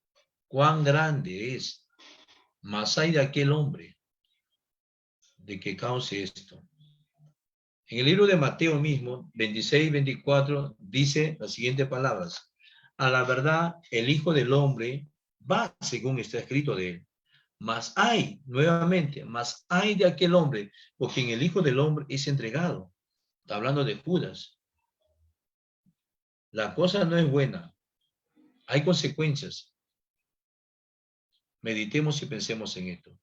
Cuán grande es, mas hay de aquel hombre de que cause esto. En el libro de Mateo mismo, 26-24, dice las siguientes palabras. A la verdad, el Hijo del Hombre va según está escrito de él. Mas hay, nuevamente, mas hay de aquel hombre por quien el Hijo del Hombre es entregado. Está hablando de Judas. La cosa no es buena. Hay consecuencias. Meditemos y pensemos en esto.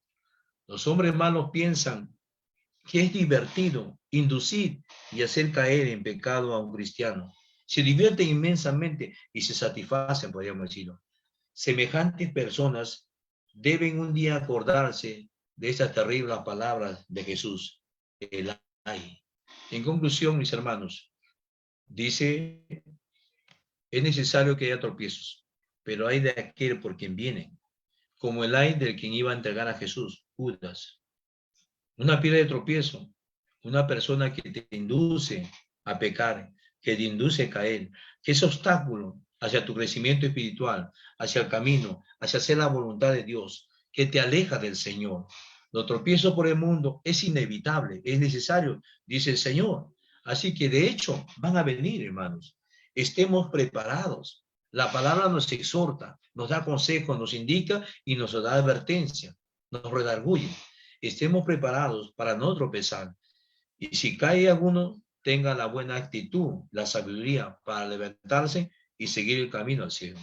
Los hombres malos piensan que es divertido inducir y hacer caer en pecado a un cristiano. Se divierten inmensamente y se satisfacen, podríamos decirlo. Semejantes personas deben un día acordarse de estas terribles palabras de Jesús. El ay. En conclusión, mis hermanos, dice, es necesario que haya tropiezos, pero hay de aquel por quien vienen, como el ay del quien iba a entregar a Jesús, Judas. Una piedra de tropiezo, una persona que te induce a pecar, que te induce a caer, que es obstáculo hacia tu crecimiento espiritual, hacia el camino, hacia hacer la voluntad de Dios, que te aleja del Señor. Los tropiezos por el mundo es inevitable, es necesario, dice el Señor. Así que de hecho van a venir, hermanos. Estemos preparados. La palabra nos exhorta, nos da consejos, nos indica y nos da advertencia, nos redarguye. Estemos preparados para no tropezar. Y si cae alguno, tenga la buena actitud, la sabiduría para levantarse y seguir el camino al cielo.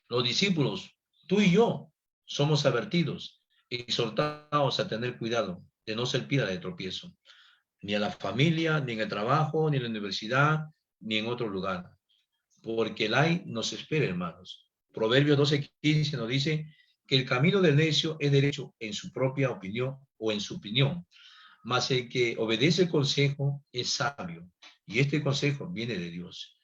Los discípulos, tú y yo, somos advertidos y exhortados a tener cuidado de no ser piedra de tropiezo, ni a la familia, ni en el trabajo, ni en la universidad, ni en otro lugar. Porque el ay nos espera, hermanos. Proverbios 12:15 nos dice que el camino del necio es derecho en su propia opinión o en su opinión, mas el que obedece el consejo es sabio, y este consejo viene de Dios.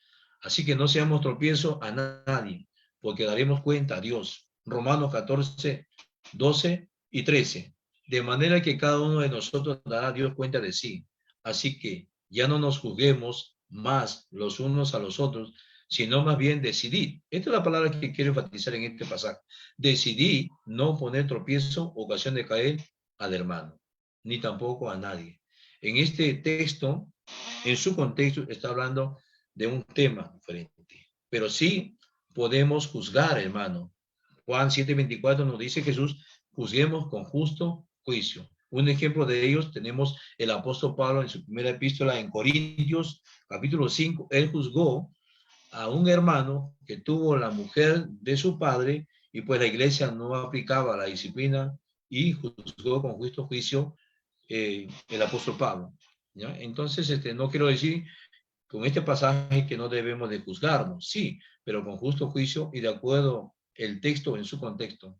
Así que no seamos tropiezo a nadie, porque daremos cuenta a Dios. Romanos 14, 12 y 13. De manera que cada uno de nosotros dará a Dios cuenta de sí. Así que ya no nos juzguemos más los unos a los otros, sino más bien decidid. Esta es la palabra que quiero enfatizar en este pasaje. Decidid no poner tropiezo, ocasión de caer al hermano, ni tampoco a nadie. En este texto, en su contexto, está hablando de un tema diferente. Pero sí podemos juzgar, hermano. Juan 7:24 nos dice Jesús, juzguemos con justo juicio. Un ejemplo de ellos tenemos el apóstol Pablo en su primera epístola en Corintios, capítulo 5. Él juzgó a un hermano que tuvo la mujer de su padre y pues la iglesia no aplicaba la disciplina y juzgó con justo juicio el apóstol Pablo. ¿Ya? Entonces, no quiero decir con este pasaje que no debemos de juzgarnos, sí, pero con justo juicio y de acuerdo el texto en su contexto.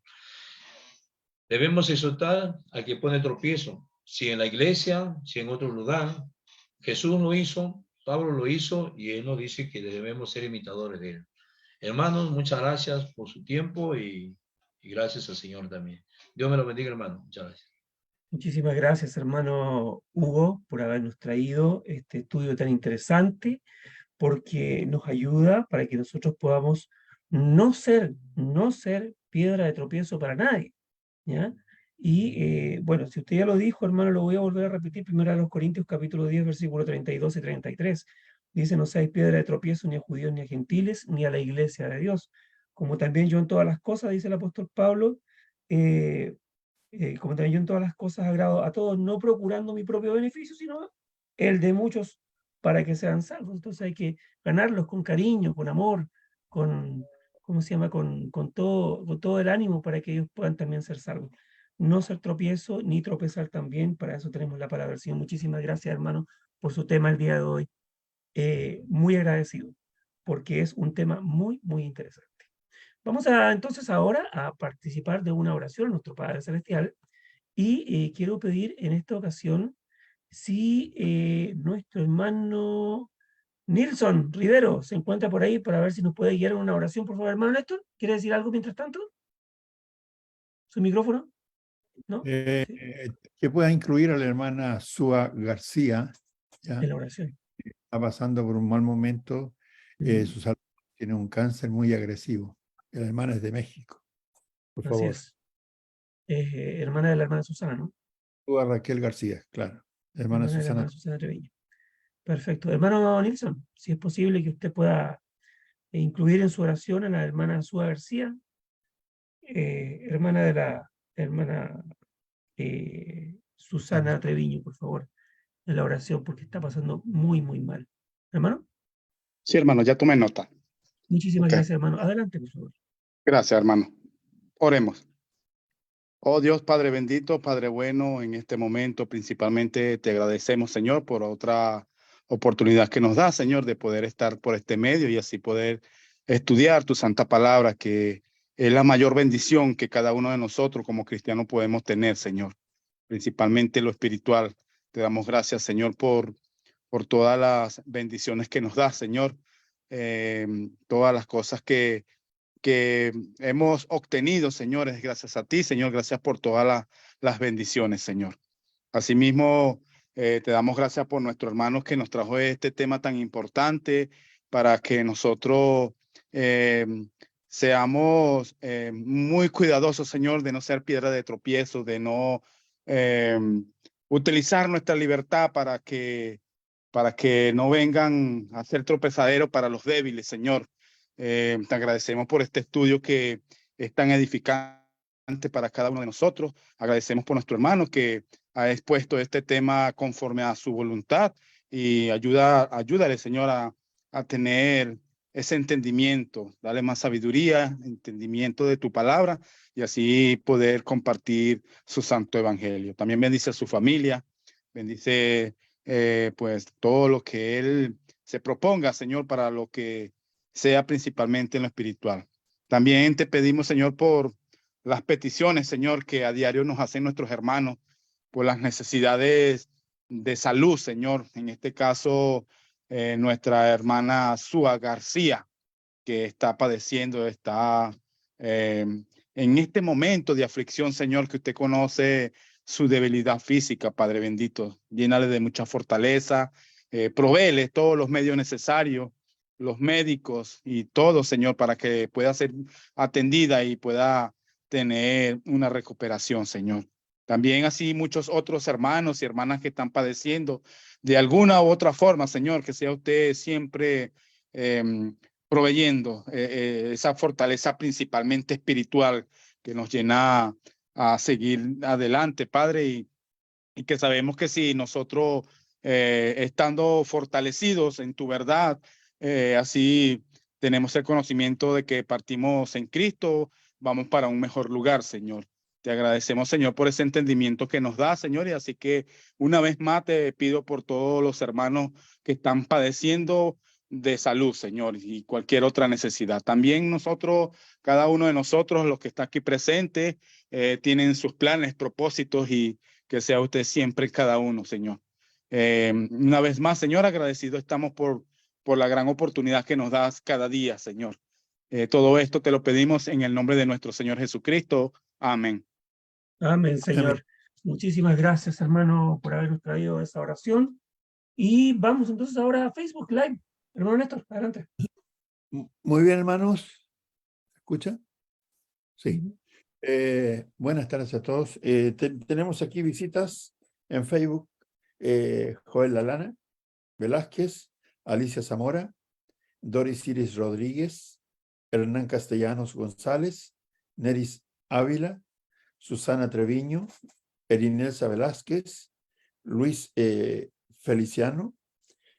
Debemos exhortar al que pone tropiezo, si en la iglesia, si en otro lugar. Jesús lo hizo, Pablo lo hizo y él nos dice que debemos ser imitadores de él. Hermanos, muchas gracias por su tiempo y gracias al Señor también. Dios me lo bendiga, hermano. Muchas gracias. Muchísimas gracias, hermano Hugo, por habernos traído este estudio tan interesante, porque nos ayuda para que nosotros podamos no ser piedra de tropiezo para nadie, ¿ya? Y bueno, si usted ya lo dijo, hermano, lo voy a volver a repetir. Primero a los Corintios, capítulo 10, versículo 32 y 33. Dice, no seáis piedra de tropiezo ni a judíos ni a gentiles, ni a la iglesia de Dios. Como también yo en todas las cosas, dice el apóstol Pablo, como también yo en todas las cosas agrado a todos, no procurando mi propio beneficio, sino el de muchos para que sean salvos. Entonces hay que ganarlos con cariño, con amor, con, ¿cómo se llama? Con todo el ánimo para que ellos puedan también ser salvos. No ser tropiezo ni tropezar también, para eso tenemos la palabra del Señor. Muchísimas gracias, hermano, por su tema el día de hoy. Muy agradecido, porque es un tema muy, muy interesante. Vamos entonces ahora a participar de una oración a nuestro Padre Celestial y quiero pedir en esta ocasión si nuestro hermano Nilson Rivero se encuentra por ahí para ver si nos puede guiar en una oración, por favor, hermano Néstor. ¿Quiere decir algo mientras tanto? ¿Su micrófono? ¿No? Sí, Que pueda incluir a la hermana Sua García, ¿ya? en la oración. Está pasando por un mal momento, su salud tiene un cáncer muy agresivo. La hermana es de México, por Así favor. es. Hermana de la hermana Susana, ¿no? Sua Raquel García, claro. La hermana Hermana de la Susana. hermana Susana Treviño. Perfecto. Hermano Nilson, si es posible que usted pueda incluir en su oración a la hermana Sua García, hermana de la hermana Susana Treviño, por favor, en la oración, porque está pasando muy, muy mal. ¿Hermano? Sí, hermano, ya tomé nota. Muchísimas Ok. gracias, hermano. Adelante, por favor. Gracias, hermano. Oremos. Oh Dios, Padre bendito, Padre bueno, en este momento principalmente te agradecemos, Señor, por otra oportunidad que nos da, Señor, de poder estar por este medio y así poder estudiar tu santa palabra, que es la mayor bendición que cada uno de nosotros como cristianos podemos tener, Señor. Principalmente lo espiritual. Te damos gracias, Señor, por todas las bendiciones que nos das, Señor. Todas las cosas que hemos obtenido, señores, gracias a ti, Señor, gracias por todas las bendiciones, Señor. Asimismo, te damos gracias por nuestro hermano que nos trajo este tema tan importante para que nosotros seamos muy cuidadosos, Señor, de no ser piedra de tropiezo, de no utilizar nuestra libertad para que no vengan a ser tropezadero para los débiles, Señor. Te agradecemos por este estudio que es tan edificante para cada uno de nosotros. Agradecemos por nuestro hermano que ha expuesto este tema conforme a su voluntad y ayúdale, Señor, a tener ese entendimiento. Dale más sabiduría, entendimiento de tu palabra y así poder compartir su santo evangelio. También bendice a su familia, bendice pues todo lo que él se proponga, Señor, para lo que sea principalmente en lo espiritual. También te pedimos, Señor, por las peticiones, Señor, que a diario nos hacen nuestros hermanos por las necesidades de salud, Señor. En este caso, nuestra hermana Sua García, que está padeciendo, está en este momento de aflicción, Señor, que usted conoce su debilidad física, Padre bendito. Llénale de mucha fortaleza, provéele todos los medios necesarios, los médicos y todo, Señor, para que pueda ser atendida y pueda tener una recuperación, Señor. También así muchos otros hermanos y hermanas que están padeciendo de alguna u otra forma, Señor, que sea usted siempre proveyendo esa fortaleza principalmente espiritual que nos llena a seguir adelante, Padre, y que sabemos que si nosotros estando fortalecidos en tu verdad, así tenemos el conocimiento de que partimos en Cristo, vamos para un mejor lugar, Señor. Te agradecemos, Señor, por ese entendimiento que nos da, Señor, y así que una vez más te pido por todos los hermanos que están padeciendo de salud, Señor, y cualquier otra necesidad. También nosotros, cada uno de nosotros, los que está aquí presentes, tienen sus planes, propósitos y que sea usted siempre cada uno, Señor. Una vez más, Señor, agradecido estamos por la gran oportunidad que nos das cada día, Señor. Todo esto te lo pedimos en el nombre de nuestro Señor Jesucristo. Amén. Amén, Señor. Muchísimas gracias, hermano, por habernos traído esa oración. Y vamos entonces ahora a Facebook Live. Hermano Néstor, adelante. Muy bien, hermanos. ¿Escucha? Sí. Buenas tardes a todos. Tenemos aquí visitas en Facebook. Joel Lalana Velázquez, Alicia Zamora, Doris Iris Rodríguez, Hernán Castellanos González, Neris Ávila, Susana Treviño, Erinelsa Velázquez, Luis Feliciano,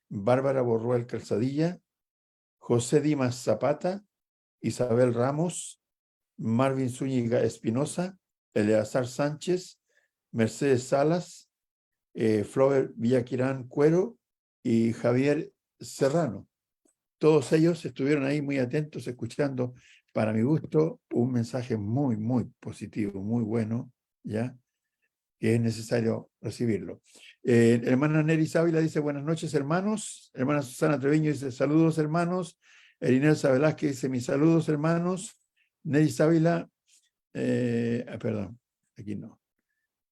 Bárbara Borruel Calzadilla, José Dimas Zapata, Isabel Ramos, Marvin Zúñiga Espinosa, Eleazar Sánchez, Mercedes Salas, Flover Villaquirán Cuero y Javier Serrano. Todos ellos estuvieron ahí muy atentos, escuchando, para mi gusto, un mensaje muy, muy positivo, muy bueno, ¿ya? Que es necesario recibirlo. Hermana Neris Ávila dice, buenas noches, hermanos. Hermana Susana Treviño dice, saludos, hermanos. Erinelsa Velázquez dice, mis saludos, hermanos. Neris Ávila, perdón, aquí no.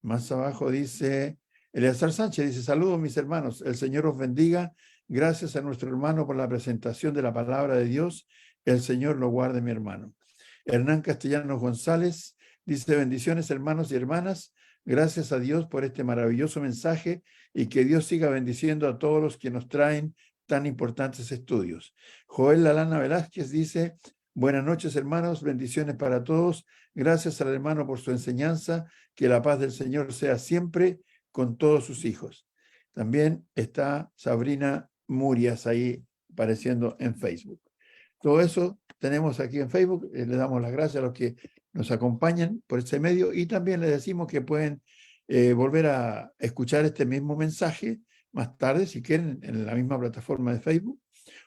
Más abajo dice, Eleazar Sánchez dice, saludos, mis hermanos. El Señor os bendiga. Gracias a nuestro hermano por la presentación de la palabra de Dios. El Señor lo guarde, mi hermano. Hernán Castellanos González dice, bendiciones, hermanos y hermanas. Gracias a Dios por este maravilloso mensaje y que Dios siga bendiciendo a todos los que nos traen tan importantes estudios. Joel Lalana Velázquez dice, buenas noches, hermanos, bendiciones para todos. Gracias al hermano por su enseñanza. Que la paz del Señor sea siempre con todos sus hijos. También está Sabrina Murias ahí apareciendo en Facebook. Todo eso tenemos aquí en Facebook. Le damos las gracias a los que nos acompañan por este medio y también les decimos que pueden volver a escuchar este mismo mensaje más tarde, si quieren, en la misma plataforma de Facebook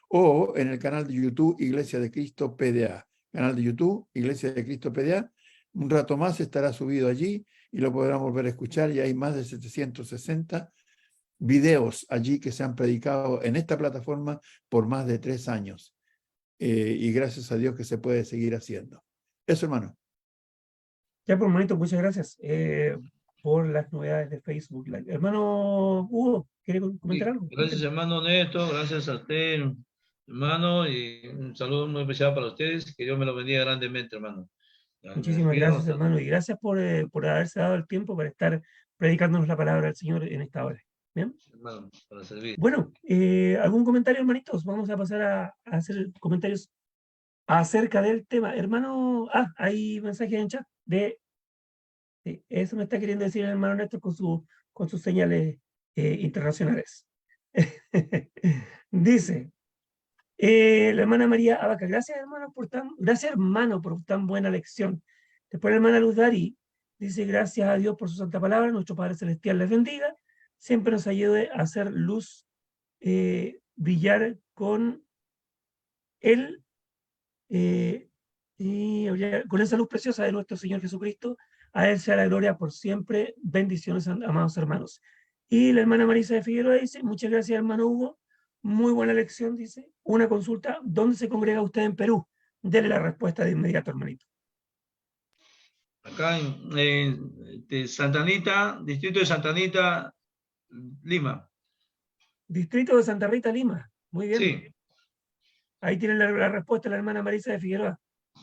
o en el canal de YouTube Iglesia de Cristo PDA. Canal de YouTube Iglesia de Cristo PDA. Un rato más estará subido allí y lo podrán volver a escuchar. Y hay más de 760 videos allí que se han predicado en esta plataforma por más de 3 años. Y gracias a Dios que se puede seguir haciendo. Eso, hermano. Ya, por un momento, muchas gracias por las novedades de Facebook Live. Hermano Hugo, ¿quiere comentar algo? Gracias, hermano Neto, gracias a usted, hermano, y un saludo muy especial para ustedes. Que Dios me lo bendiga grandemente, hermano. Muchísimas gracias, hermano, y gracias por haberse dado el tiempo para estar predicándonos la palabra del Señor en esta hora. ¿Bien? Hermano, para servir. Bueno, ¿algún comentario, hermanitos? Vamos a pasar a hacer comentarios acerca del tema. Hermano, hay mensajes en chat de... eso me está queriendo decir el hermano Néstor con sus señales internacionales. Dice, la hermana María Abaca, gracias hermano por tan buena lección. Después la hermana Luz Dari dice, gracias a Dios por su santa palabra, nuestro Padre Celestial les bendiga, siempre nos ayude a hacer luz, brillar con él Y con esa luz preciosa de nuestro Señor Jesucristo, a Él sea la gloria por siempre. Bendiciones, amados hermanos. Y la hermana Marisa de Figueroa dice, muchas gracias, hermano Hugo. Muy buena lección, dice. Una consulta, ¿dónde se congrega usted en Perú? Dele la respuesta de inmediato, hermanito. Acá de Santa Anita, distrito de Santa Anita, Lima. Distrito de Santa Rita, Lima. Muy bien. Sí. Ahí tienen la respuesta de la hermana Marisa de Figueroa.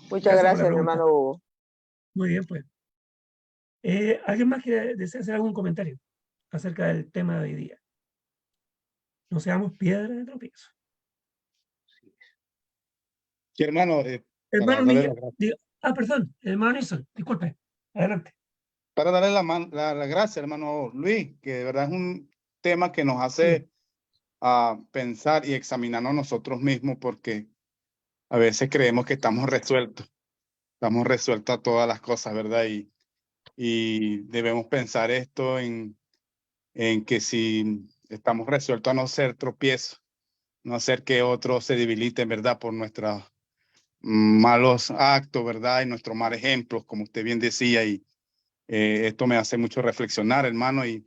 Muchas gracias, por la mi pregunta. hermano Hugo. Muy bien, pues. ¿Alguien más desea hacer algún comentario acerca del tema de hoy día? No seamos piedra de tropiezo. Sí, hermano, Hermano darle Miguel, perdón, hermano Nilsson, disculpe. Adelante. para darle la gracia, hermano Luis, que de verdad es un tema que nos hace pensar y examinarnos nosotros mismos, porque a veces creemos que estamos resueltos a todas las cosas, ¿verdad? Y debemos pensar esto en que si estamos resueltos a no ser tropiezos, no hacer que otros se debiliten, ¿verdad? Por nuestros malos actos, ¿verdad? Y nuestros malos ejemplos, como usted bien decía, y esto me hace mucho reflexionar, hermano, y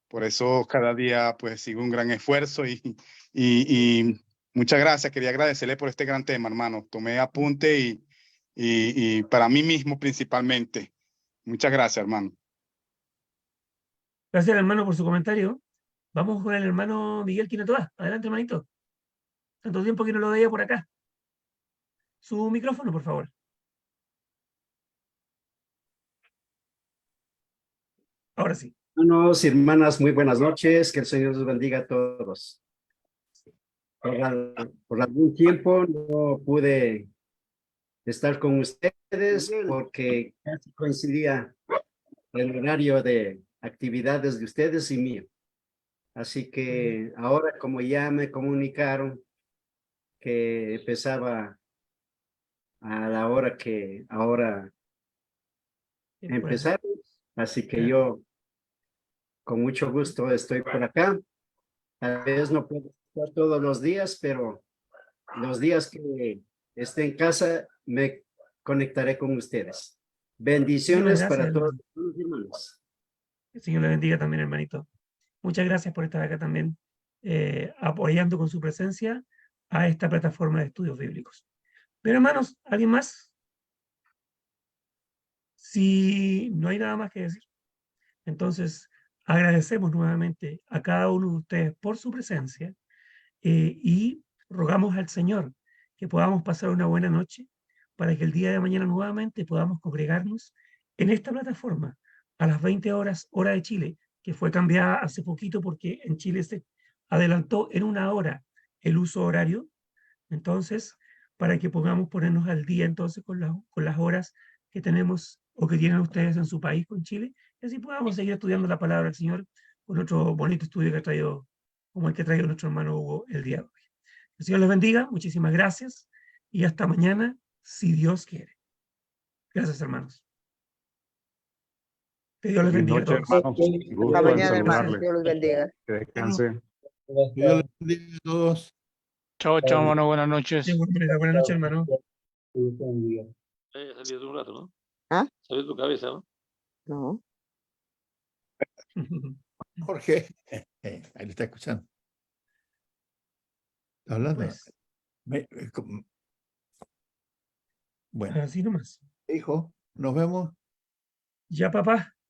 por eso cada día pues sigo un gran esfuerzo y muchas gracias. Quería agradecerle por este gran tema, hermano. Tomé apunte y para mí mismo principalmente. Muchas gracias, hermano. Gracias, hermano, por su comentario. Vamos con el hermano Miguel Quinatoa. Adelante, hermanito. Tanto tiempo que no lo veía por acá. Su micrófono, por favor. Ahora sí. Hermanos y hermanas, muy buenas noches. Que el Señor los bendiga a todos. Por algún tiempo no pude estar con ustedes porque casi coincidía el horario de actividades de ustedes y mío. Así que ahora, como ya me comunicaron que empezaba a la hora que ahora empezamos, así que yo con mucho gusto estoy por acá. Tal vez no puedo estar todos los días, pero los días que esté en casa me conectaré con ustedes. Bendiciones para todos los hermanos. Que el Señor le bendiga también, hermanito. Muchas gracias por estar acá también, apoyando con su presencia a esta plataforma de estudios bíblicos. Bien, hermanos, ¿alguien más? Si no hay nada más que decir, entonces agradecemos nuevamente a cada uno de ustedes por su presencia y rogamos al Señor que podamos pasar una buena noche para que el día de mañana nuevamente podamos congregarnos en esta plataforma a las 20 horas, hora de Chile, que fue cambiada hace poquito porque en Chile se adelantó en una hora el uso horario. Entonces, para que podamos ponernos al día entonces con las horas que tenemos o que tienen ustedes en su país con Chile, y así podamos seguir estudiando la palabra del Señor con otro bonito estudio que ha traído, como el que ha traído nuestro hermano Hugo el día de hoy. Que el Señor les bendiga, muchísimas gracias y hasta mañana, si Dios quiere. Gracias, hermanos. Que Dios les bendiga a todos. Hermanos. Hasta mañana, hermanos. Dios los bendiga. Que descanse. Dios les bendiga a todos. Chao, chao, hermano. Buenas noches. Sí, buenas noches, hermano. Salió de un rato, ¿no? ¿Ah? Salió tu cabeza, ¿no? No. Jorge, ahí lo está escuchando. ¿Está hablando? Pues, Bueno, así nomás. hijo, nos vemos. Ya, papá.